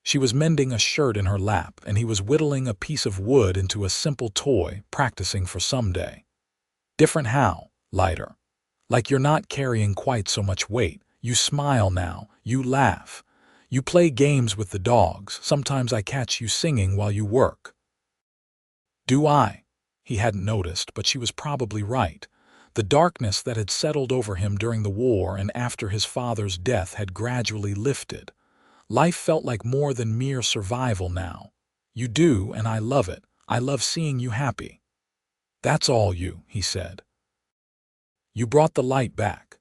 She was mending a shirt in her lap, and he was whittling a piece of wood into a simple toy, practicing for someday. "Different how?" "Lighter. Like you're not carrying quite so much weight. You smile now, you laugh. You play games with the dogs. Sometimes I catch you singing while you work." "Do I?" He hadn't noticed, but she was probably right. The darkness that had settled over him during the war and after his father's death had gradually lifted. Life felt like more than mere survival now. "You do, and I love it. I love seeing you happy." "That's all you," he said. "You brought the light back."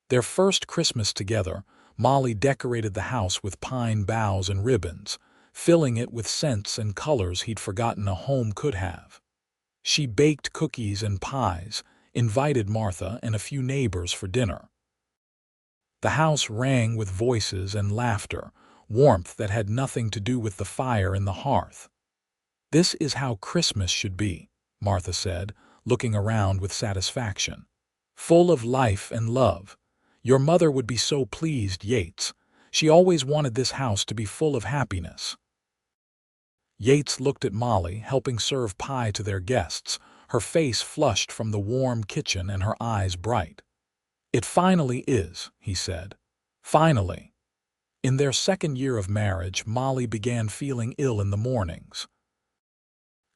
Their first Christmas together, Molly decorated the house with pine boughs and ribbons, filling it with scents and colors he'd forgotten a home could have. She baked cookies and pies, invited Martha and a few neighbors for dinner. The house rang with voices and laughter, warmth that had nothing to do with the fire in the hearth. "This is how Christmas should be," Martha said, looking around with satisfaction. "Full of life and love. Your mother would be so pleased, Yates. She always wanted this house to be full of happiness." Yates looked at Molly, helping serve pie to their guests, her face flushed from the warm kitchen and her eyes bright. "It finally is," he said. "Finally." In their second year of marriage, Molly began feeling ill in the mornings.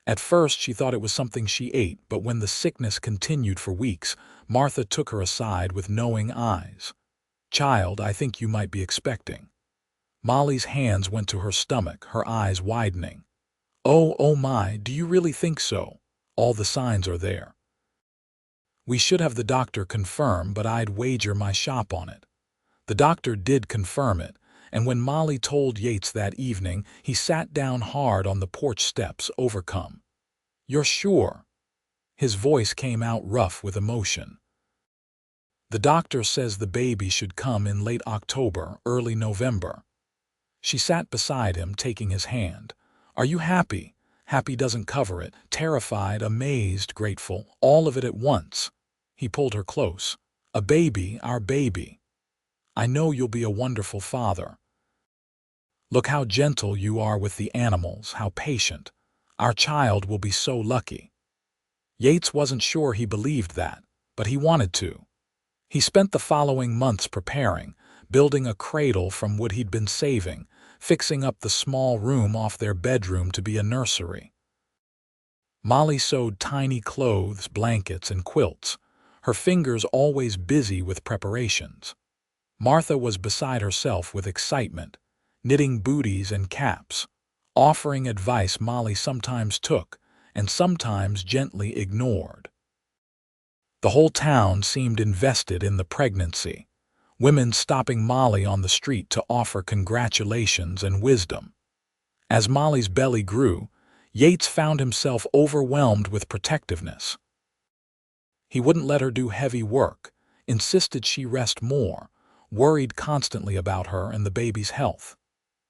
At first she thought it was something she ate, but when the sickness continued for weeks, Martha took her aside with knowing eyes. "Child, I think you might be expecting." Molly's hands went to her stomach, her eyes widening. Oh my, do you really think so? All the signs are there." "We should have the doctor confirm, but I'd wager my shop on it." The doctor did confirm it, and when Molly told Yates that evening, he sat down hard on the porch steps, overcome. "You're sure?" His voice came out rough with emotion. "The doctor says the baby should come in late October, early November." She sat beside him, taking his hand. "Are you happy?" Happy doesn't cover it. Terrified, amazed, grateful, all of it at once. He pulled her close. "A baby, our baby. I know you'll be a wonderful father. Look how gentle you are with the animals, how patient. Our child will be so lucky." Yates wasn't sure he believed that, but he wanted to. He spent the following months preparing, building a cradle from wood he'd been saving, fixing up the small room off their bedroom to be a nursery. Molly sewed tiny clothes, blankets, and quilts, her fingers always busy with preparations. Martha was beside herself with excitement, knitting booties and caps, offering advice Molly sometimes took and sometimes gently ignored. The whole town seemed invested in the pregnancy, women stopping Molly on the street to offer congratulations and wisdom. As Molly's belly grew, Yates found himself overwhelmed with protectiveness. He wouldn't let her do heavy work, insisted she rest more, worried constantly about her and the baby's health.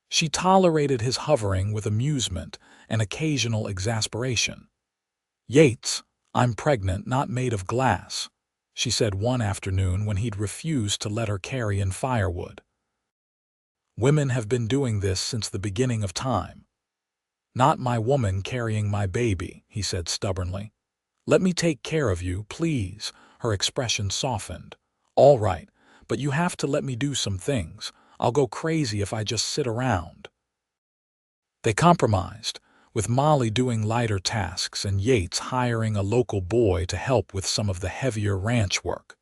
She tolerated his hovering with amusement and occasional exasperation. "Yates, I'm pregnant, not made of glass," she said one afternoon when he'd refused to let her carry in firewood. "Women have been doing this since the beginning of time." "Not my woman carrying my baby," he said stubbornly. "Let me take care of you, please." Her expression softened. "All right, but you have to let me do some things. I'll go crazy if I just sit around." They compromised, with Molly doing lighter tasks and Yates hiring a local boy to help with some of the heavier ranch work.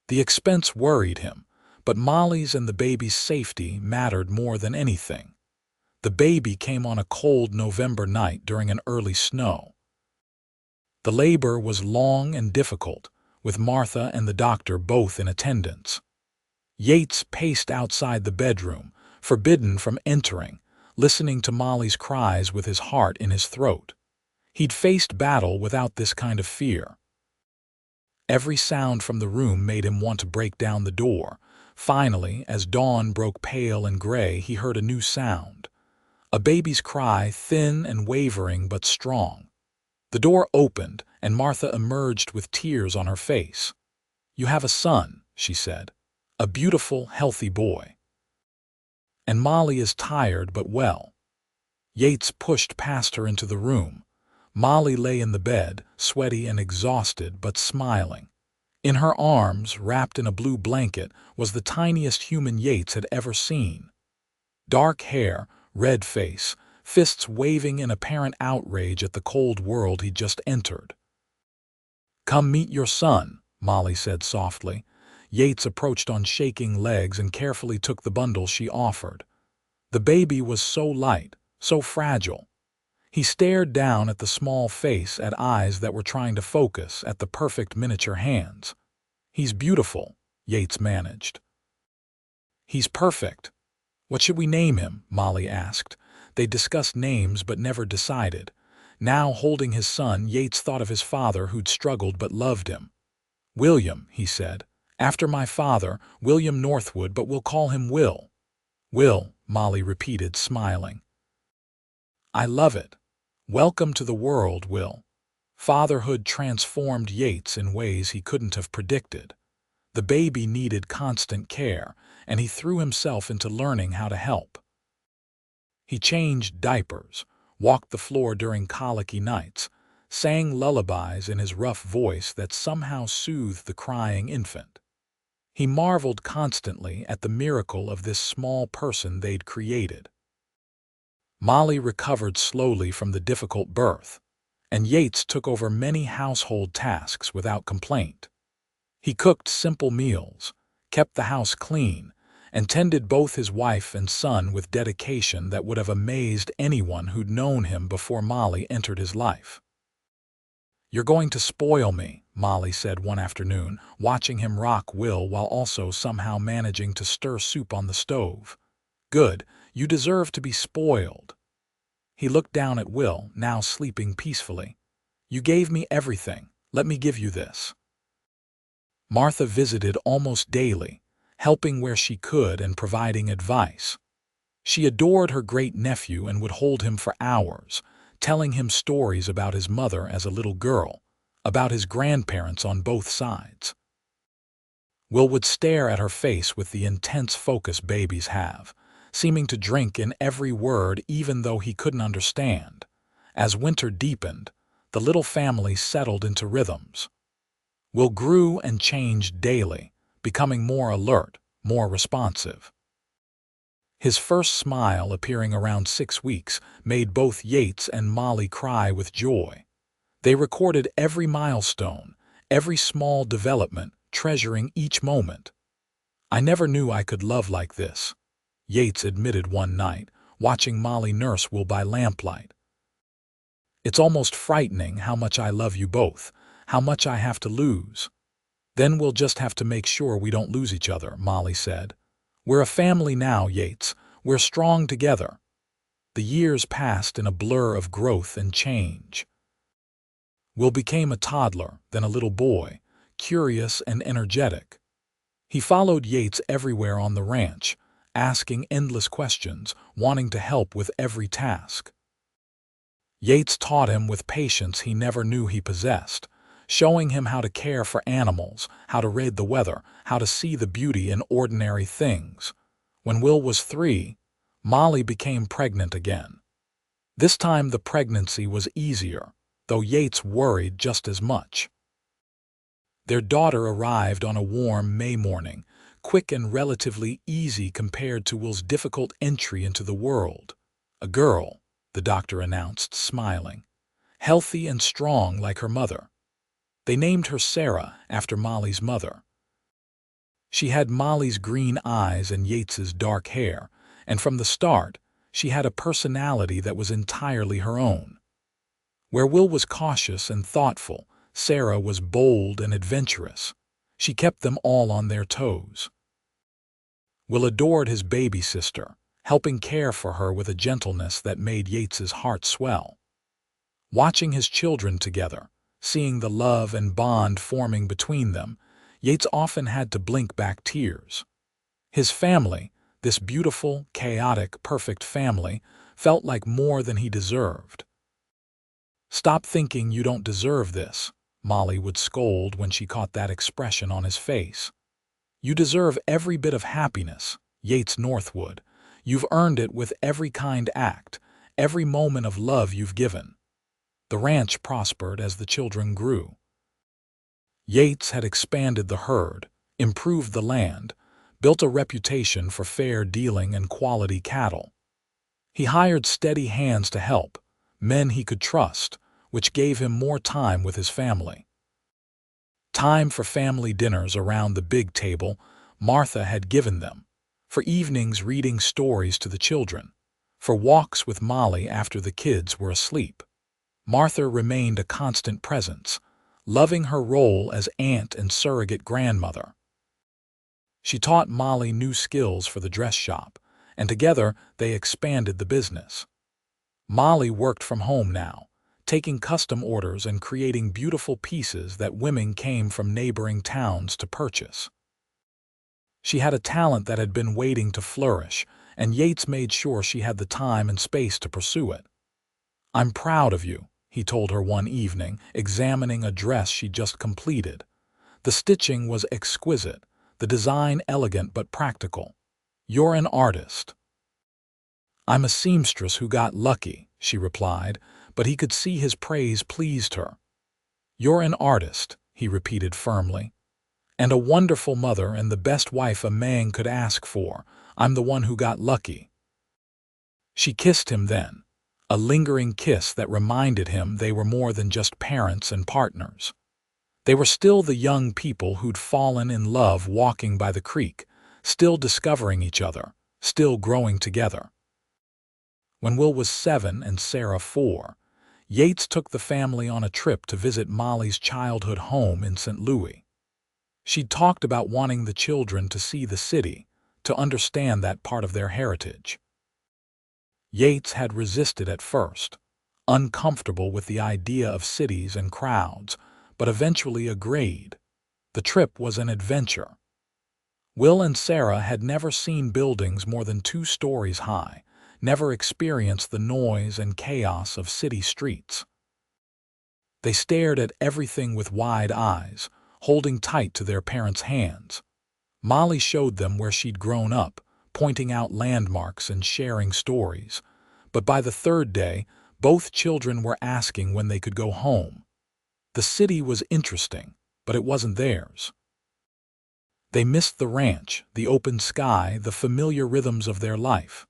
The expense worried him, but Molly's and the baby's safety mattered more than anything. The baby came on a cold November night during an early snow. The labor was long and difficult, with Martha and the doctor both in attendance. Yates paced outside the bedroom, forbidden from entering, listening to Molly's cries with his heart in his throat. He'd faced battle without this kind of fear. Every sound from the room made him want to break down the door. Finally, as dawn broke pale and gray, he heard a new sound. A baby's cry, thin and wavering but strong. The door opened, and Martha emerged with tears on her face. "You have a son," she said. "A beautiful, healthy boy. And Molly is tired but well." Yates pushed past her into the room. Molly lay in the bed, sweaty and exhausted but smiling. In her arms, wrapped in a blue blanket, was the tiniest human Yates had ever seen. Dark hair, red face, fists waving in apparent outrage at the cold world he'd just entered. "Come meet your son," Molly said softly. Yates approached on shaking legs and carefully took the bundle she offered. The baby was so light, so fragile. He stared down at the small face, at eyes that were trying to focus, at the perfect miniature hands. "He's beautiful," Yates managed. "He's perfect. What should we name him?" Molly asked. They discussed names but never decided. Now, holding his son, Yates thought of his father who'd struggled but loved him. "William," he said. "After my father, William Northwood, but we'll call him Will." "Will," Molly repeated, smiling. "I love it. Welcome to the world, Will." Fatherhood transformed Yates in ways he couldn't have predicted. The baby needed constant care, and he threw himself into learning how to help. He changed diapers, walked the floor during colicky nights, sang lullabies in his rough voice that somehow soothed the crying infant. He marveled constantly at the miracle of this small person they'd created. Molly recovered slowly from the difficult birth, and Yates took over many household tasks without complaint. He cooked simple meals, kept the house clean, and tended both his wife and son with dedication that would have amazed anyone who'd known him before Molly entered his life. "You're going to spoil me," Molly said one afternoon, watching him rock Will while also somehow managing to stir soup on the stove. Good, you deserve to be spoiled. He looked down at Will, now sleeping peacefully. You gave me everything. Let me give you this. Martha visited almost daily, helping where she could and providing advice. She adored her great-nephew and would hold him for hours, telling him stories about his mother as a little girl, about his grandparents on both sides. Will would stare at her face with the intense focus babies have, seeming to drink in every word even though he couldn't understand. As winter deepened, the little family settled into rhythms. Will grew and changed daily, becoming more alert, more responsive. His first smile, appearing around 6 weeks, made both Yates and Molly cry with joy. They recorded every milestone, every small development, treasuring each moment. I never knew I could love like this, Yates admitted one night, watching Molly nurse Will by lamplight. It's almost frightening how much I love you both, how much I have to lose. Then we'll just have to make sure we don't lose each other, Molly said. We're a family now, Yates. We're strong together. The years passed in a blur of growth and change. Will became a toddler, then a little boy, curious and energetic. He followed Yates everywhere on the ranch, asking endless questions, wanting to help with every task. Yates taught him with patience he never knew he possessed, showing him how to care for animals, how to read the weather, how to see the beauty in ordinary things. When Will was 3, Molly became pregnant again. This time the pregnancy was easier, though Yates worried just as much. Their daughter arrived on a warm May morning, quick and relatively easy compared to Will's difficult entry into the world. A girl, the doctor announced, smiling, healthy and strong like her mother. They named her Sarah after Molly's mother. She had Molly's green eyes and Yates's dark hair, and from the start, she had a personality that was entirely her own. Where Will was cautious and thoughtful, Sarah was bold and adventurous. She kept them all on their toes. Will adored his baby sister, helping care for her with a gentleness that made Yates's heart swell. Watching his children together, seeing the love and bond forming between them, Yates often had to blink back tears. His family, this beautiful, chaotic, perfect family, felt like more than he deserved. "Stop thinking you don't deserve this," Molly would scold when she caught that expression on his face. "You deserve every bit of happiness, Yates Northwood. You've earned it with every kind act, every moment of love you've given." The ranch prospered as the children grew. Yates had expanded the herd, improved the land, built a reputation for fair dealing and quality cattle. He hired steady hands to help, men he could trust, which gave him more time with his family. Time for family dinners around the big table Martha had given them, for evenings reading stories to the children, for walks with Molly after the kids were asleep. Martha remained a constant presence, loving her role as aunt and surrogate grandmother. She taught Molly new skills for the dress shop, and together they expanded the business. Molly worked from home now, taking custom orders and creating beautiful pieces that women came from neighboring towns to purchase. She had a talent that had been waiting to flourish, and Yates made sure she had the time and space to pursue it. "I'm proud of you," he told her one evening, examining a dress she'd just completed. The stitching was exquisite, the design elegant but practical. "You're an artist." "I'm a seamstress who got lucky," she replied, but he could see his praise pleased her. "You're an artist," he repeated firmly, "and a wonderful mother and the best wife a man could ask for. I'm the one who got lucky." She kissed him then, a lingering kiss that reminded him they were more than just parents and partners. They were still the young people who'd fallen in love walking by the creek, still discovering each other, still growing together. When Will was 7 and Sarah 4, Yates took the family on a trip to visit Molly's childhood home in St. Louis. She'd talked about wanting the children to see the city, to understand that part of their heritage. Yates had resisted at first, uncomfortable with the idea of cities and crowds, but eventually agreed. The trip was an adventure. Will and Sarah had never seen buildings more than 2 stories high, never experienced the noise and chaos of city streets. They stared at everything with wide eyes, holding tight to their parents' hands. Molly showed them where she'd grown up, pointing out landmarks and sharing stories. But by the 3rd day, both children were asking when they could go home. The city was interesting, but it wasn't theirs. They missed the ranch, the open sky, the familiar rhythms of their life.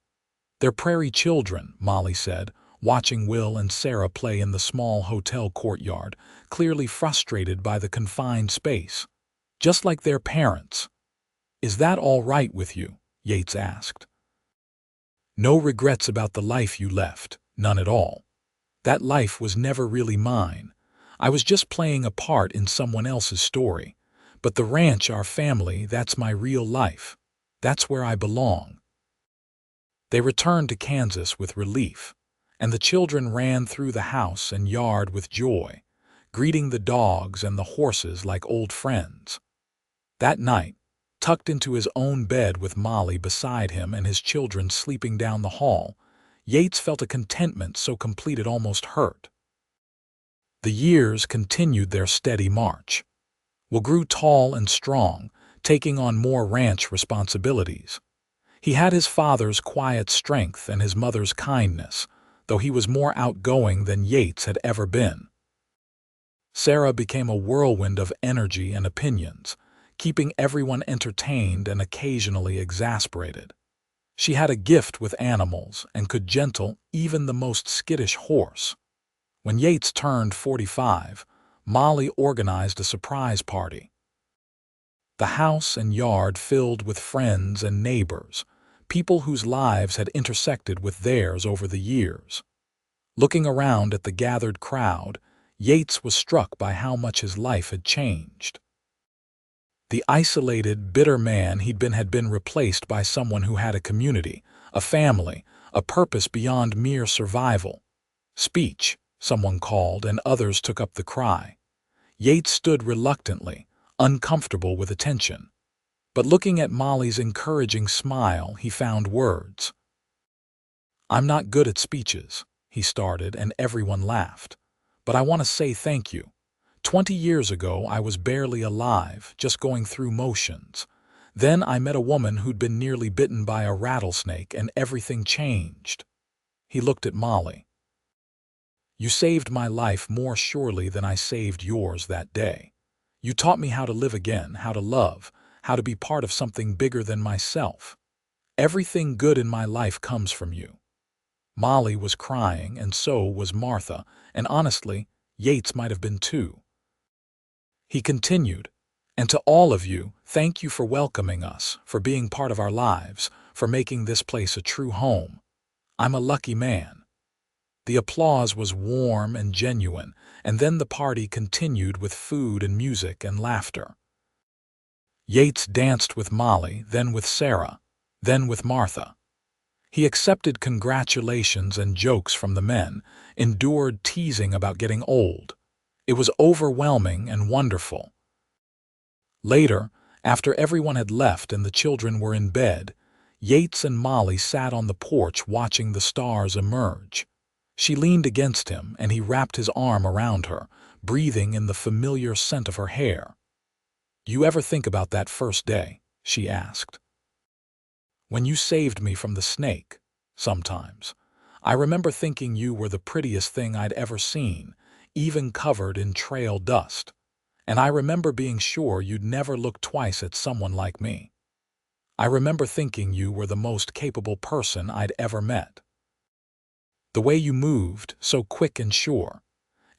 They're prairie children, Molly said, watching Will and Sarah play in the small hotel courtyard, clearly frustrated by the confined space. Just like their parents. "Is that all right with you?" Yates asked. "No regrets about the life you left, none at all. That life was never really mine. I was just playing a part in someone else's story. But the ranch, our family, that's my real life. That's where I belong." They returned to Kansas with relief, and the children ran through the house and yard with joy, greeting the dogs and the horses like old friends. That night, tucked into his own bed with Molly beside him and his children sleeping down the hall, Yates felt a contentment so complete it almost hurt. The years continued their steady march. Will grew tall and strong, taking on more ranch responsibilities. He had his father's quiet strength and his mother's kindness, though he was more outgoing than Yates had ever been. Sarah became a whirlwind of energy and opinions, keeping everyone entertained and occasionally exasperated. She had a gift with animals and could gentle even the most skittish horse. When Yates turned 45, Molly organized a surprise party. The house and yard filled with friends and neighbors, people whose lives had intersected with theirs over the years. Looking around at the gathered crowd, Yates was struck by how much his life had changed. The isolated, bitter man had been replaced by someone who had a community, a family, a purpose beyond mere survival. "Speech," someone called, and others took up the cry. Yates stood reluctantly, uncomfortable with attention. But looking at Molly's encouraging smile, he found words. "I'm not good at speeches," he started, and everyone laughed. "But I want to say thank you. 20 years ago, I was barely alive, just going through motions. Then I met a woman who'd been nearly bitten by a rattlesnake, and everything changed." He looked at Molly. "You saved my life more surely than I saved yours that day. You taught me how to live again, how to love, how to be part of something bigger than myself. Everything good in my life comes from you." Molly was crying, and so was Martha, and honestly, Yates might have been too. He continued, "And to all of you, thank you for welcoming us, for being part of our lives, for making this place a true home. I'm a lucky man." The applause was warm and genuine, and then the party continued with food and music and laughter. Yates danced with Molly, then with Sarah, then with Martha. He accepted congratulations and jokes from the men, endured teasing about getting old. It was overwhelming and wonderful. Later, after everyone had left and the children were in bed, Yates and Molly sat on the porch watching the stars emerge. She leaned against him, and he wrapped his arm around her, breathing in the familiar scent of her hair. "You ever think about that first day?" she asked. "When you saved me from the snake?" "Sometimes. I remember thinking you were the prettiest thing I'd ever seen, even covered in trail dust. And I remember being sure you'd never look twice at someone like me. I remember thinking you were the most capable person I'd ever met. The way you moved, so quick and sure.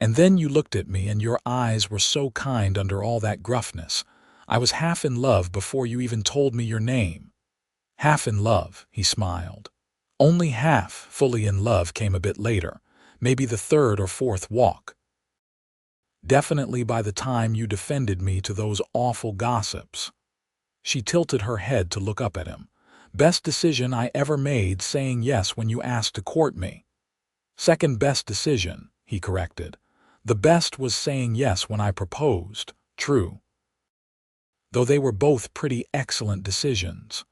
And then you looked at me and your eyes were so kind under all that gruffness. I was half in love before you even told me your name." "Half in love," he smiled. "Only half fully in love came a bit later, maybe the 3rd or 4th walk. Definitely by the time you defended me to those awful gossips." She tilted her head to look up at him, Best decision I ever made, saying yes when you asked to court me. Second best decision, he corrected. The best was saying yes when I proposed. True. Though they were both pretty excellent decisions.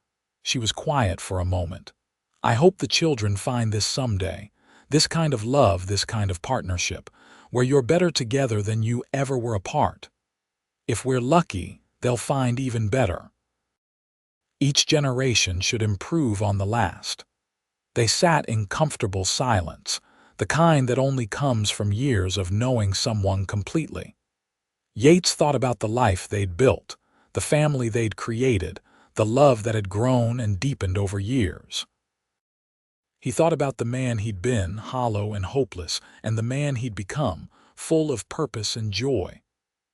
She was quiet for a moment. I hope the children find this someday. This kind of love, this kind of partnership, where you're better together than you ever were apart. If we're lucky, they'll find even better. Each generation should improve on the last. They sat in comfortable silence, the kind that only comes from years of knowing someone completely. Yates thought about the life they'd built, the family they'd created, the love that had grown and deepened over years. He thought about the man he'd been, hollow and hopeless, and the man he'd become, full of purpose and joy.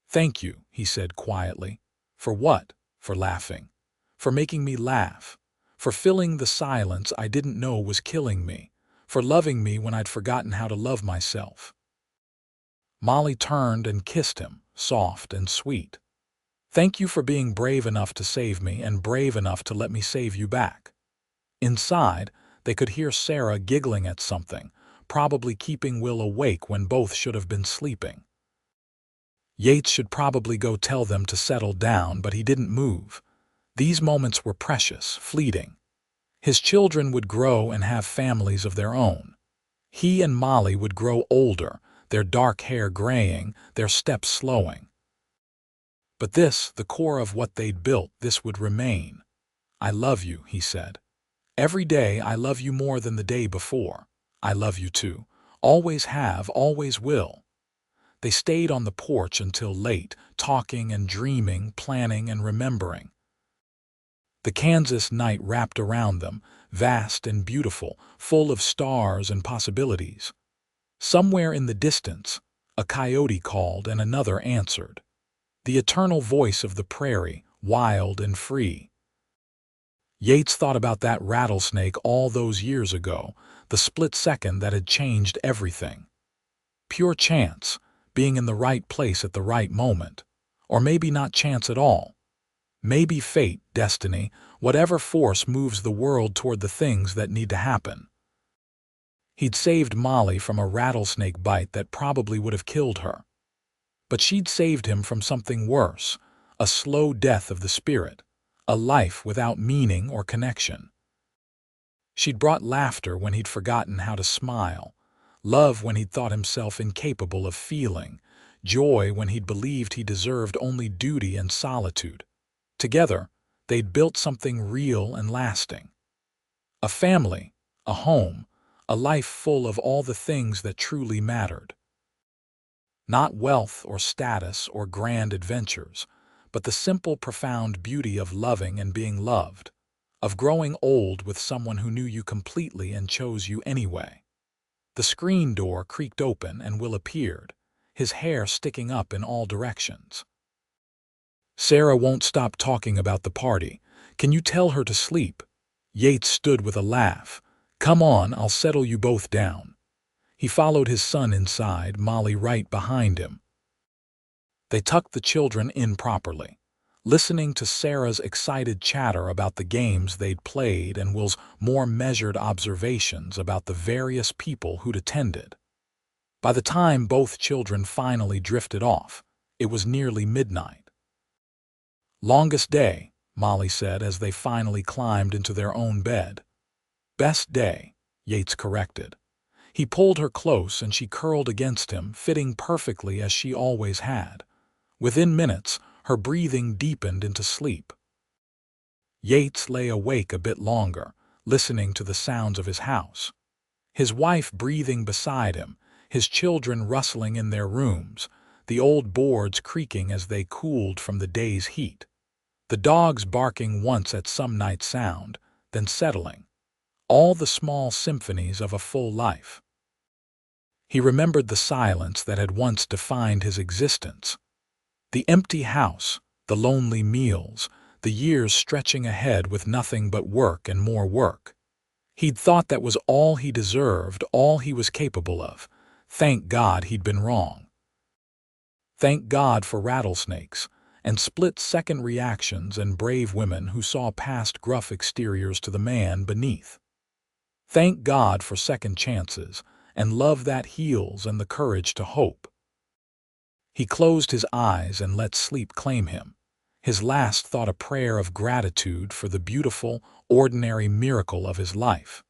"Thank you," he said quietly. "For what?" "For laughing. For making me laugh. For filling the silence I didn't know was killing me. For loving me when I'd forgotten how to love myself." Molly turned and kissed him, soft and sweet. "Thank you for being brave enough to save me and brave enough to let me save you back." Inside, they could hear Sarah giggling at something, probably keeping Will awake when both should have been sleeping. Yates should probably go tell them to settle down, but he didn't move. These moments were precious, fleeting. His children would grow and have families of their own. He and Molly would grow older, their dark hair graying, their steps slowing. But this, the core of what they'd built, this would remain. "I love you," he said. "Every day I love you more than the day before. I love you too. Always have, always will." They stayed on the porch until late, talking and dreaming, planning and remembering. The Kansas night wrapped around them, vast and beautiful, full of stars and possibilities. Somewhere in the distance, a coyote called and another answered. The eternal voice of the prairie, wild and free. Yates thought about that rattlesnake all those years ago, the split second that had changed everything. Pure chance, being in the right place at the right moment. Or maybe not chance at all. Maybe fate, destiny, whatever force moves the world toward the things that need to happen. He'd saved Molly from a rattlesnake bite that probably would have killed her. But she'd saved him from something worse, a slow death of the spirit, a life without meaning or connection. She'd brought laughter when he'd forgotten how to smile, love when he'd thought himself incapable of feeling, joy when he'd believed he deserved only duty and solitude. Together, they'd built something real and lasting. A family, a home, a life full of all the things that truly mattered. Not wealth or status or grand adventures, but the simple, profound beauty of loving and being loved, of growing old with someone who knew you completely and chose you anyway. The screen door creaked open and Will appeared, his hair sticking up in all directions. "Sarah won't stop talking about the party. Can you tell her to sleep?" Yates stood with a laugh. "Come on, I'll settle you both down." He followed his son inside, Molly right behind him. They tucked the children in properly, listening to Sarah's excited chatter about the games they'd played and Will's more measured observations about the various people who'd attended. By the time both children finally drifted off, it was nearly midnight. "Longest day," Molly said as they finally climbed into their own bed. "Best day," Yates corrected. He pulled her close and she curled against him, fitting perfectly as she always had. Within minutes, her breathing deepened into sleep. Yates lay awake a bit longer, listening to the sounds of his house. His wife breathing beside him, his children rustling in their rooms, the old boards creaking as they cooled from the day's heat. The dogs barking once at some night sound, then settling. All the small symphonies of a full life. He remembered the silence that had once defined his existence. The empty house, the lonely meals, the years stretching ahead with nothing but work and more work. He'd thought that was all he deserved, all he was capable of. Thank God he'd been wrong. Thank God for rattlesnakes, and split-second reactions and brave women who saw past gruff exteriors to the man beneath. Thank God for second chances, and love that heals and the courage to hope. He closed his eyes and let sleep claim him. His last thought a prayer of gratitude for the beautiful, ordinary miracle of his life.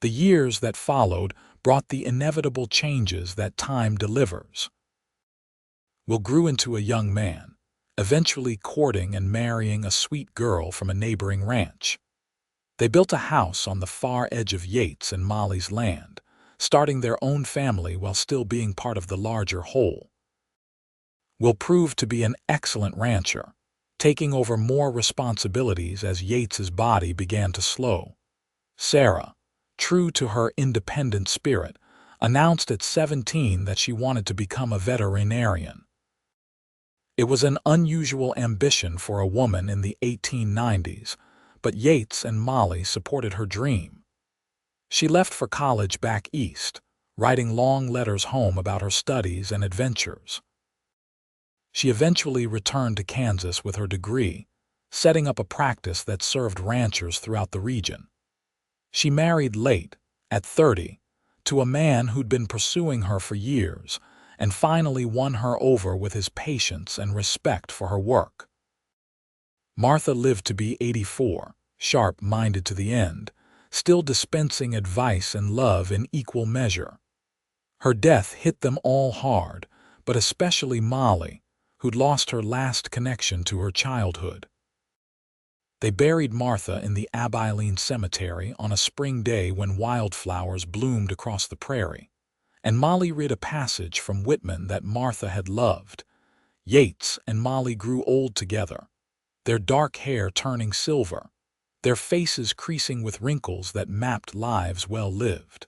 The years that followed brought the inevitable changes that time delivers. Will grew into a young man, eventually courting and marrying a sweet girl from a neighboring ranch. They built a house on the far edge of Yates and Molly's land, starting their own family while still being part of the larger whole. Will proved to be an excellent rancher, taking over more responsibilities as Yates's body began to slow. Sarah, true to her independent spirit, announced at 17 that she wanted to become a veterinarian. It was an unusual ambition for a woman in the 1890s, but Yates and Molly supported her dream. She left for college back east, writing long letters home about her studies and adventures. She eventually returned to Kansas with her degree, setting up a practice that served ranchers throughout the region. She married late, at 30, to a man who'd been pursuing her for years, and finally won her over with his patience and respect for her work. Martha lived to be 84, sharp-minded to the end, still dispensing advice and love in equal measure. Her death hit them all hard, but especially Molly, who'd lost her last connection to her childhood. They buried Martha in the Abilene Cemetery on a spring day when wildflowers bloomed across the prairie, and Molly read a passage from Whitman that Martha had loved. Yates and Molly grew old together, their dark hair turning silver, their faces creasing with wrinkles that mapped lives well lived.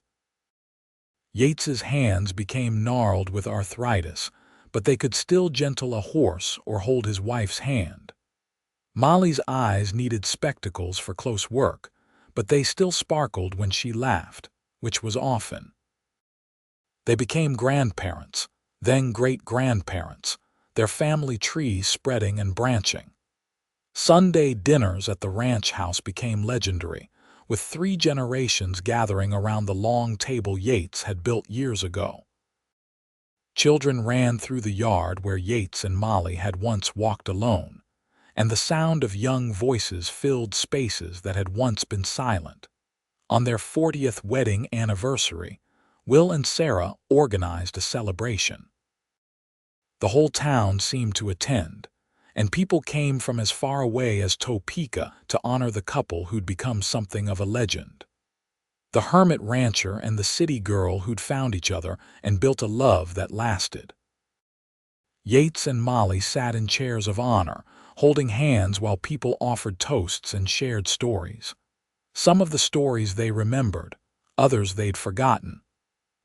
Yates's hands became gnarled with arthritis, but they could still gentle a horse or hold his wife's hand. Molly's eyes needed spectacles for close work, but they still sparkled when she laughed, which was often. They became grandparents, then great-grandparents, their family trees spreading and branching. Sunday dinners at the ranch house became legendary, with 3 generations gathering around the long table Yates had built years ago. Children ran through the yard where Yates and Molly had once walked alone, and the sound of young voices filled spaces that had once been silent. On their 40th wedding anniversary, Will and Sarah organized a celebration. The whole town seemed to attend, and people came from as far away as Topeka to honor the couple who'd become something of a legend. The hermit rancher and the city girl who'd found each other and built a love that lasted. Yates and Molly sat in chairs of honor, holding hands while people offered toasts and shared stories. Some of the stories they remembered, others they'd forgotten.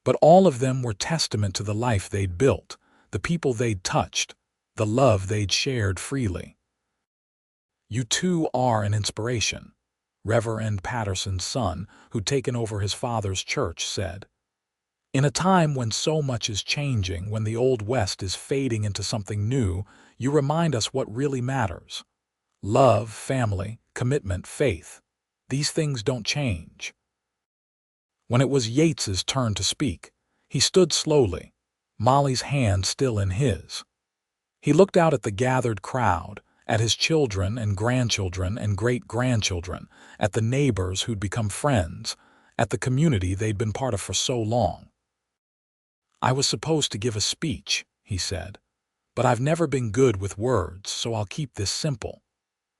But all of them were testament to the life they'd built, the people they'd touched, the love they'd shared freely. "You two are an inspiration," Reverend Patterson's son, who'd taken over his father's church, said. "In a time when so much is changing, when the Old West is fading into something new, you remind us what really matters. Love, family, commitment, faith. These things don't change." When it was Yates's turn to speak, he stood slowly, Molly's hand still in his. He looked out at the gathered crowd, at his children and grandchildren and great-grandchildren, at the neighbors who'd become friends, at the community they'd been part of for so long. "I was supposed to give a speech," he said, "but I've never been good with words, so I'll keep this simple.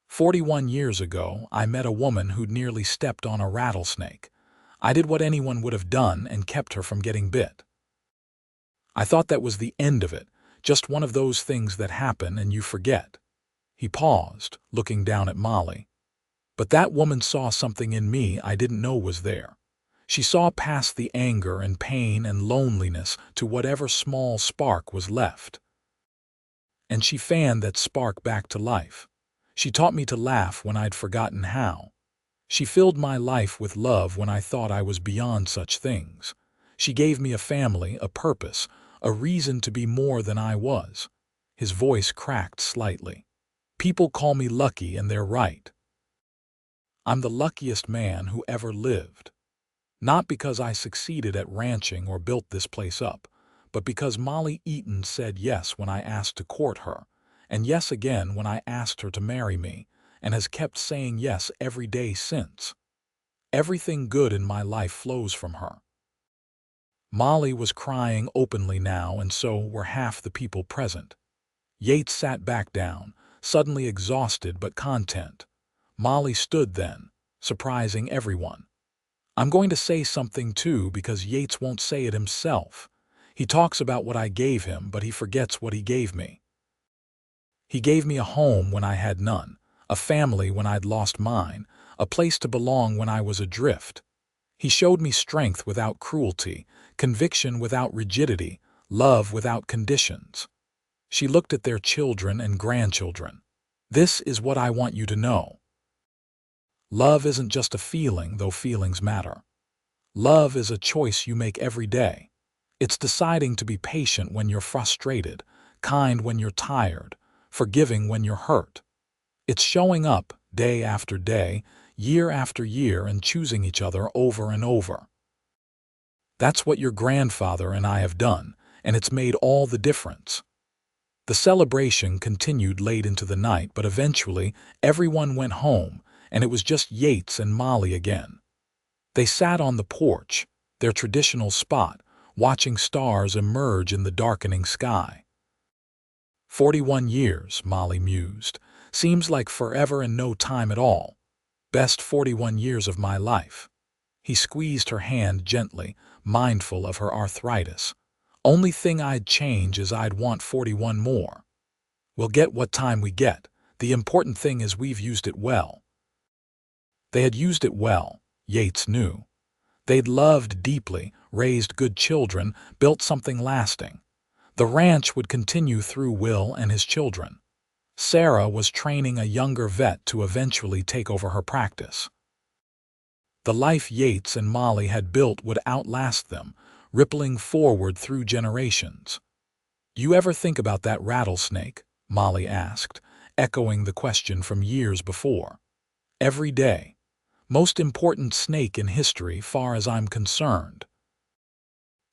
41 years ago, I met a woman who'd nearly stepped on a rattlesnake. I did what anyone would have done and kept her from getting bit. I thought that was the end of it, just one of those things that happen and you forget." He paused, looking down at Molly. "But that woman saw something in me I didn't know was there. She saw past the anger and pain and loneliness to whatever small spark was left. And she fanned that spark back to life. She taught me to laugh when I'd forgotten how. She filled my life with love when I thought I was beyond such things. She gave me a family, a purpose, a reason to be more than I was." His voice cracked slightly. People call me lucky, and they're right. I'm the luckiest man who ever lived. Not because I succeeded at ranching or built this place up, but because Molly Eaton said yes when I asked to court her, and yes again when I asked her to marry me, and has kept saying yes every day since. Everything good in my life flows from her. Molly was crying openly now, and so were half the people present. Yates sat back down, suddenly exhausted but content. Molly stood then, surprising everyone. I'm going to say something too, because Yates won't say it himself. He talks about what I gave him, but he forgets what he gave me. He gave me a home when I had none, a family when I'd lost mine, a place to belong when I was adrift. He showed me strength without cruelty, conviction without rigidity, love without conditions. She looked at their children and grandchildren. This is what I want you to know. Love isn't just a feeling, though feelings matter. Love is a choice you make every day. It's deciding to be patient when you're frustrated, kind when you're tired, forgiving when you're hurt. It's showing up day after day, year after year, and choosing each other over and over. That's what your grandfather and I have done, and it's made all the difference. The celebration continued late into the night, but eventually everyone went home, and it was just Yates and Molly again. They sat on the porch, their traditional spot, watching stars emerge in the darkening sky. 41 years, Molly mused. Seems like forever and no time at all. Best 41 years of my life. He squeezed her hand gently, mindful of her arthritis. Only thing I'd change is I'd want 41 more. We'll get what time we get. The important thing is we've used it well. They had used it well, Yates knew. They'd loved deeply, raised good children, built something lasting. The ranch would continue through Will and his children. Sarah was training a younger vet to eventually take over her practice. The life Yates and Molly had built would outlast them, rippling forward through generations. You ever think about that rattlesnake? Molly asked, echoing the question from years before. Every day. Most important snake in history, far as I'm concerned.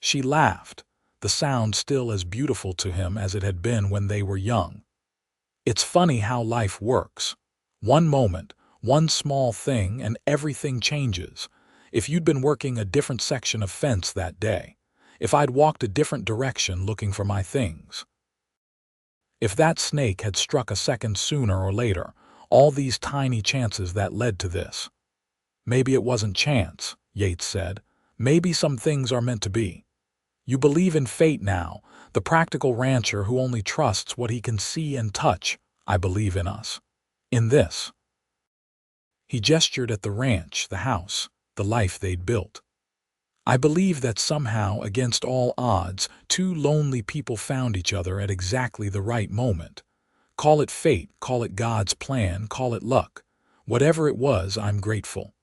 She laughed, the sound still as beautiful to him as it had been when they were young. It's funny how life works. One moment, one small thing, and everything changes. If you'd been working a different section of fence that day, if I'd walked a different direction looking for my things, if that snake had struck a second sooner or later, all these tiny chances that led to this. Maybe it wasn't chance, Yates said. Maybe some things are meant to be. You believe in fate now, the practical rancher who only trusts what he can see and touch. I believe in us. In this. He gestured at the ranch, the house, the life they'd built. I believe that somehow, against all odds, two lonely people found each other at exactly the right moment. Call it fate, call it God's plan, call it luck. Whatever it was, I'm grateful.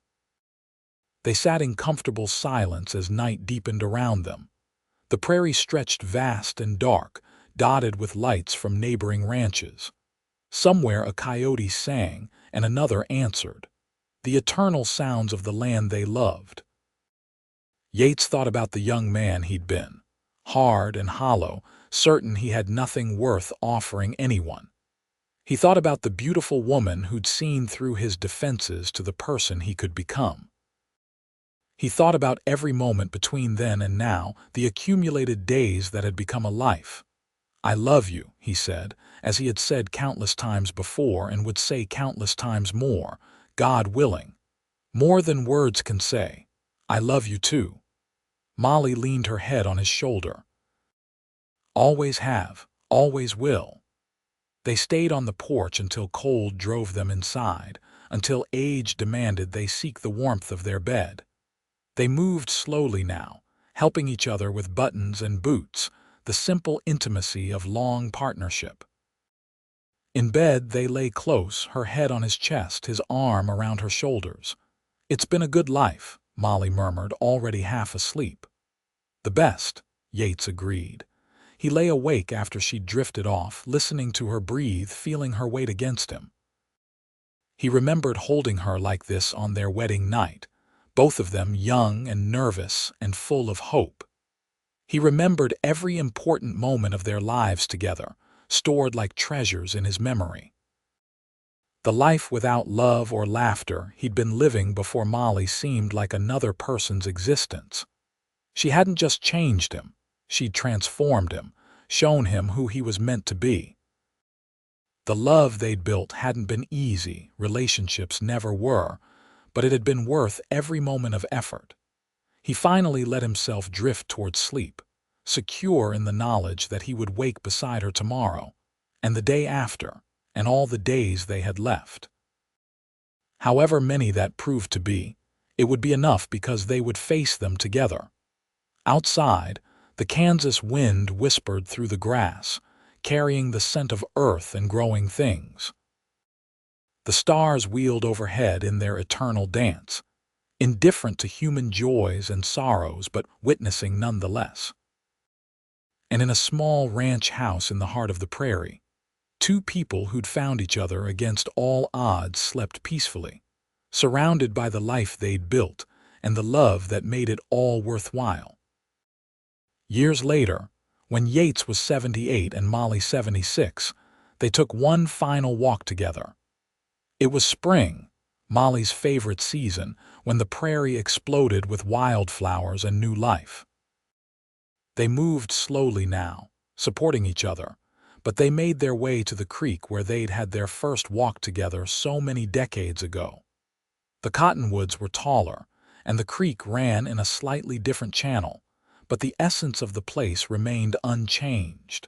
They sat in comfortable silence as night deepened around them. The prairie stretched vast and dark, dotted with lights from neighboring ranches. Somewhere a coyote sang, and another answered. The eternal sounds of the land they loved. Yates thought about the young man he'd been. Hard and hollow, certain he had nothing worth offering anyone. He thought about the beautiful woman who'd seen through his defenses to the person he could become. He thought about every moment between then and now, the accumulated days that had become a life. I love you, he said, as he had said countless times before and would say countless times more, God willing. More than words can say. I love you too. Molly leaned her head on his shoulder. Always have, always will. They stayed on the porch until cold drove them inside, until age demanded they seek the warmth of their bed. They moved slowly now, helping each other with buttons and boots, the simple intimacy of long partnership. In bed they lay close, her head on his chest, his arm around her shoulders. It's been a good life, Molly murmured, already half asleep. The best, Yates agreed. He lay awake after she'd drifted off, listening to her breathe, feeling her weight against him. He remembered holding her like this on their wedding night, both of them young and nervous and full of hope. He remembered every important moment of their lives together, stored like treasures in his memory. The life without love or laughter he'd been living before Molly seemed like another person's existence. She hadn't just changed him, she'd transformed him, shown him who he was meant to be. The love they'd built hadn't been easy, relationships never were, but it had been worth every moment of effort. He finally let himself drift toward sleep, secure in the knowledge that he would wake beside her tomorrow, and the day after, and all the days they had left. However many that proved to be, it would be enough because they would face them together. Outside, the Kansas wind whispered through the grass, carrying the scent of earth and growing things. The stars wheeled overhead in their eternal dance, indifferent to human joys and sorrows, but witnessing nonetheless. And in a small ranch house in the heart of the prairie, two people who'd found each other against all odds slept peacefully, surrounded by the life they'd built and the love that made it all worthwhile. Years later, when Yates was 78 and Molly 76, they took one final walk together. It was spring, Molly's favorite season, when the prairie exploded with wildflowers and new life. They moved slowly now, supporting each other, but they made their way to the creek where they'd had their first walk together so many decades ago. The cottonwoods were taller, and the creek ran in a slightly different channel, but the essence of the place remained unchanged.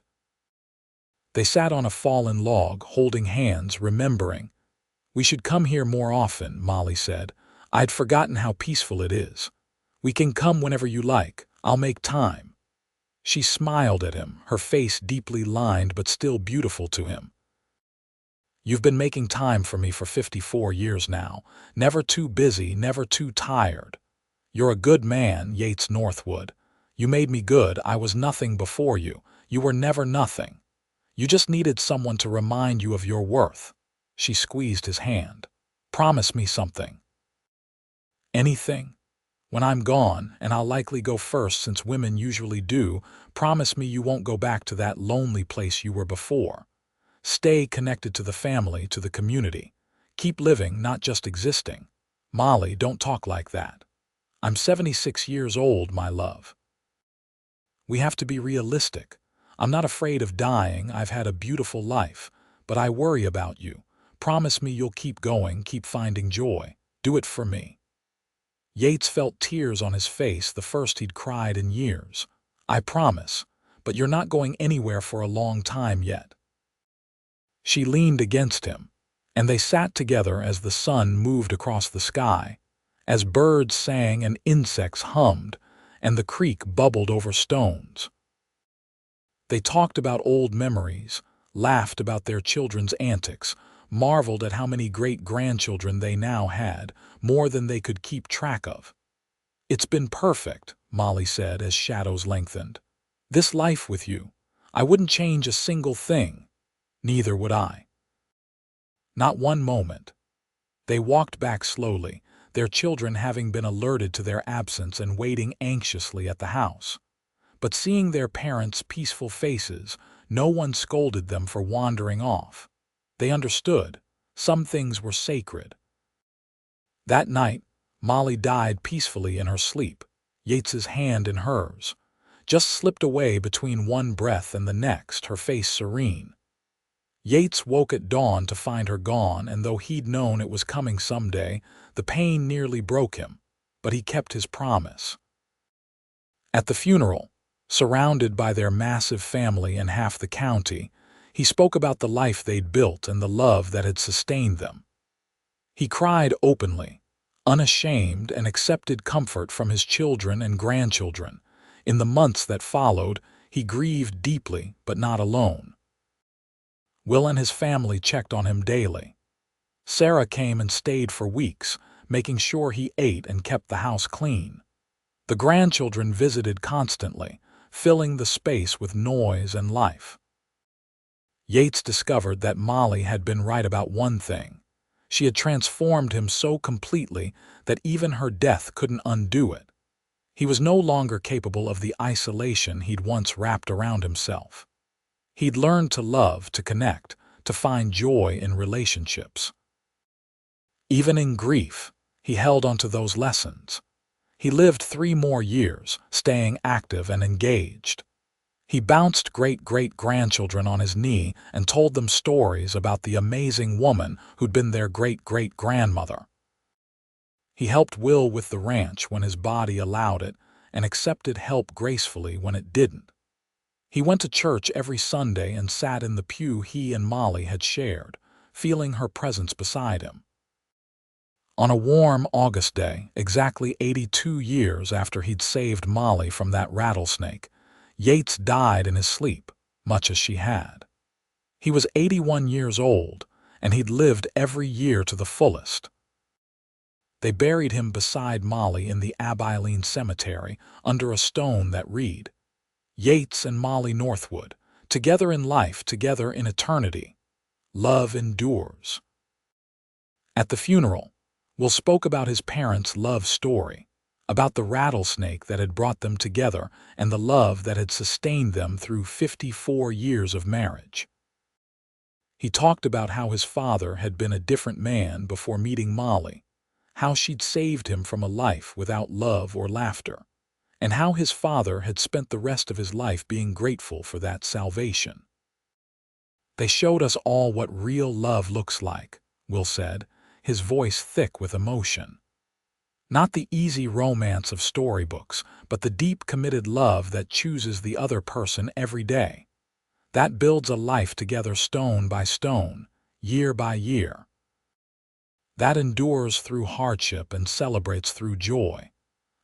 They sat on a fallen log, holding hands, remembering. "We should come here more often," Molly said. "I'd forgotten how peaceful it is. We can come whenever you like. I'll make time." She smiled at him, her face deeply lined but still beautiful to him. "You've been making time for me for 54 years now, never too busy, never too tired. You're a good man, Yates Northwood. You made me good. I was nothing before you. You were never nothing. You just needed someone to remind you of your worth." She squeezed his hand. "Promise me something." "Anything? When I'm gone, and I'll likely go first since women usually do, promise me you won't go back to that lonely place you were before. Stay connected to the family, to the community. Keep living, not just existing." "Molly, don't talk like that. I'm 76 years old, my love. We have to be realistic. I'm not afraid of dying. I've had a beautiful life, but I worry about you. Promise me you'll keep going, keep finding joy. Do it for me." Yates felt tears on his face, the first he'd cried in years. "I promise, but you're not going anywhere for a long time yet." She leaned against him, and they sat together as the sun moved across the sky, as birds sang and insects hummed, and the creek bubbled over stones. They talked about old memories, laughed about their children's antics, marveled at how many great-grandchildren they now had, more than they could keep track of. "It's been perfect," Molly said as shadows lengthened. "This life with you, I wouldn't change a single thing. Neither would I." Not one moment. They walked back slowly, their children having been alerted to their absence and waiting anxiously at the house. But seeing their parents' peaceful faces, no one scolded them for wandering off. They understood. Some things were sacred. That night, Molly died peacefully in her sleep, Yates's hand in hers. Just slipped away between one breath and the next, her face serene. Yates woke at dawn to find her gone, and though he'd known it was coming someday, the pain nearly broke him, but he kept his promise. At the funeral, surrounded by their massive family and half the county, he spoke about the life they'd built and the love that had sustained them. He cried openly, unashamed, and accepted comfort from his children and grandchildren. In the months that followed, he grieved deeply, but not alone. Will and his family checked on him daily. Sarah came and stayed for weeks, making sure he ate and kept the house clean. The grandchildren visited constantly, filling the space with noise and life. Yates discovered that Molly had been right about one thing. She had transformed him so completely that even her death couldn't undo it. He was no longer capable of the isolation he'd once wrapped around himself. He'd learned to love, to connect, to find joy in relationships. Even in grief, he held onto those lessons. He lived 3 more years, staying active and engaged. He bounced great-great-grandchildren on his knee and told them stories about the amazing woman who'd been their great-great-grandmother. He helped Will with the ranch when his body allowed it and accepted help gracefully when it didn't. He went to church every Sunday and sat in the pew he and Molly had shared, feeling her presence beside him. On a warm August day, exactly 82 years after he'd saved Molly from that rattlesnake, Yates died in his sleep, much as she had. He was 81 years old, and he'd lived every year to the fullest. They buried him beside Molly in the Abilene Cemetery under a stone that read, "Yates and Molly Northwood, together in life, together in eternity. Love endures." At the funeral, Will spoke about his parents' love story, about the rattlesnake that had brought them together and the love that had sustained them through 54 years of marriage. He talked about how his father had been a different man before meeting Molly, how she'd saved him from a life without love or laughter, and how his father had spent the rest of his life being grateful for that salvation. "They showed us all what real love looks like," Will said, his voice thick with emotion. "Not the easy romance of storybooks, but the deep committed love that chooses the other person every day. That builds a life together stone by stone, year by year. That endures through hardship and celebrates through joy.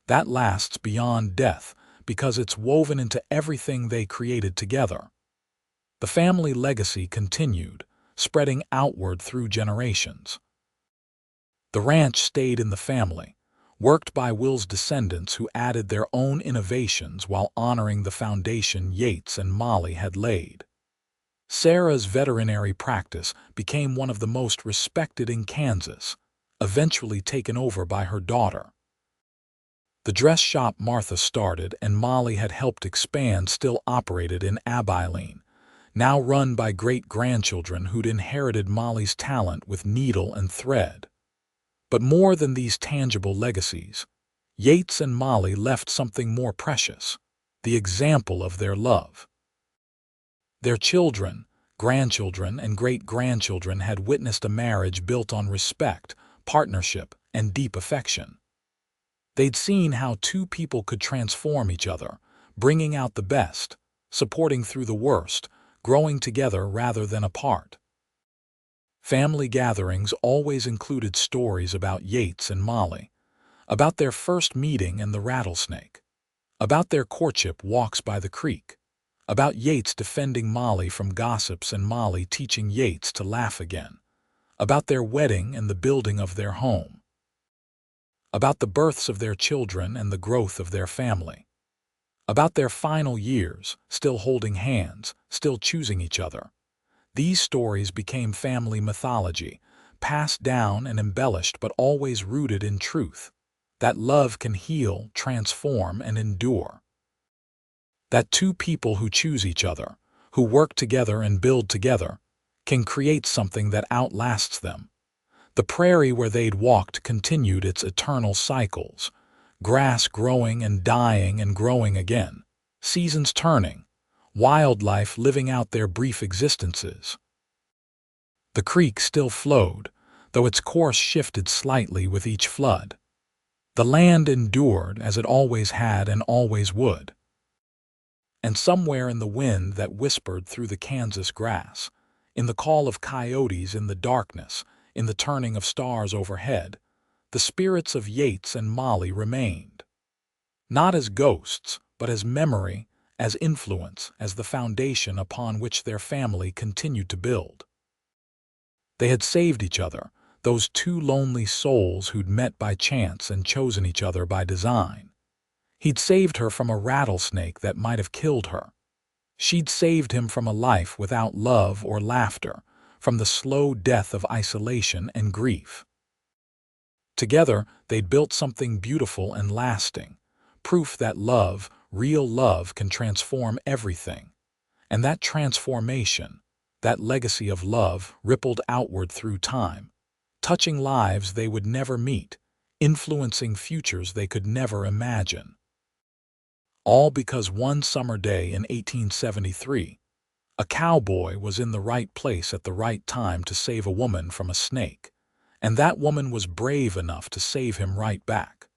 That lasts beyond death because it's woven into everything they created together." The family legacy continued, spreading outward through generations. The ranch stayed in the family, worked by Will's descendants who added their own innovations while honoring the foundation Yates and Molly had laid. Sarah's veterinary practice became one of the most respected in Kansas, eventually taken over by her daughter. The dress shop Martha started and Molly had helped expand still operated in Abilene, now run by great-grandchildren who'd inherited Molly's talent with needle and thread. But more than these tangible legacies, Yates and Molly left something more precious, the example of their love. Their children, grandchildren, and great-grandchildren had witnessed a marriage built on respect, partnership, and deep affection. They'd seen how 2 people could transform each other, bringing out the best, supporting through the worst, growing together rather than apart. Family gatherings always included stories about Yates and Molly, about their first meeting and the rattlesnake, about their courtship walks by the creek, about Yates defending Molly from gossips and Molly teaching Yates to laugh again, about their wedding and the building of their home, about the births of their children and the growth of their family, about their final years, still holding hands, still choosing each other. These stories became family mythology, passed down and embellished but always rooted in truth, that love can heal, transform, and endure. That 2 people who choose each other, who work together and build together, can create something that outlasts them. The prairie where they'd walked continued its eternal cycles, grass growing and dying and growing again, seasons turning, wildlife living out their brief existences. The creek still flowed, though its course shifted slightly with each flood. The land endured as it always had and always would. And somewhere in the wind that whispered through the Kansas grass, in the call of coyotes in the darkness, in the turning of stars overhead, the spirits of Yates and Molly remained. Not as ghosts, but as memory, as influence, as the foundation upon which their family continued to build. They had saved each other, those 2 lonely souls who'd met by chance and chosen each other by design. He'd saved her from a rattlesnake that might have killed her. She'd saved him from a life without love or laughter, from the slow death of isolation and grief. Together, they'd built something beautiful and lasting, proof that love, real love, can transform everything. And that transformation, that legacy of love, rippled outward through time, touching lives they would never meet, influencing futures they could never imagine. All because one summer day in 1873, a cowboy was in the right place at the right time to save a woman from a snake, and that woman was brave enough to save him right back.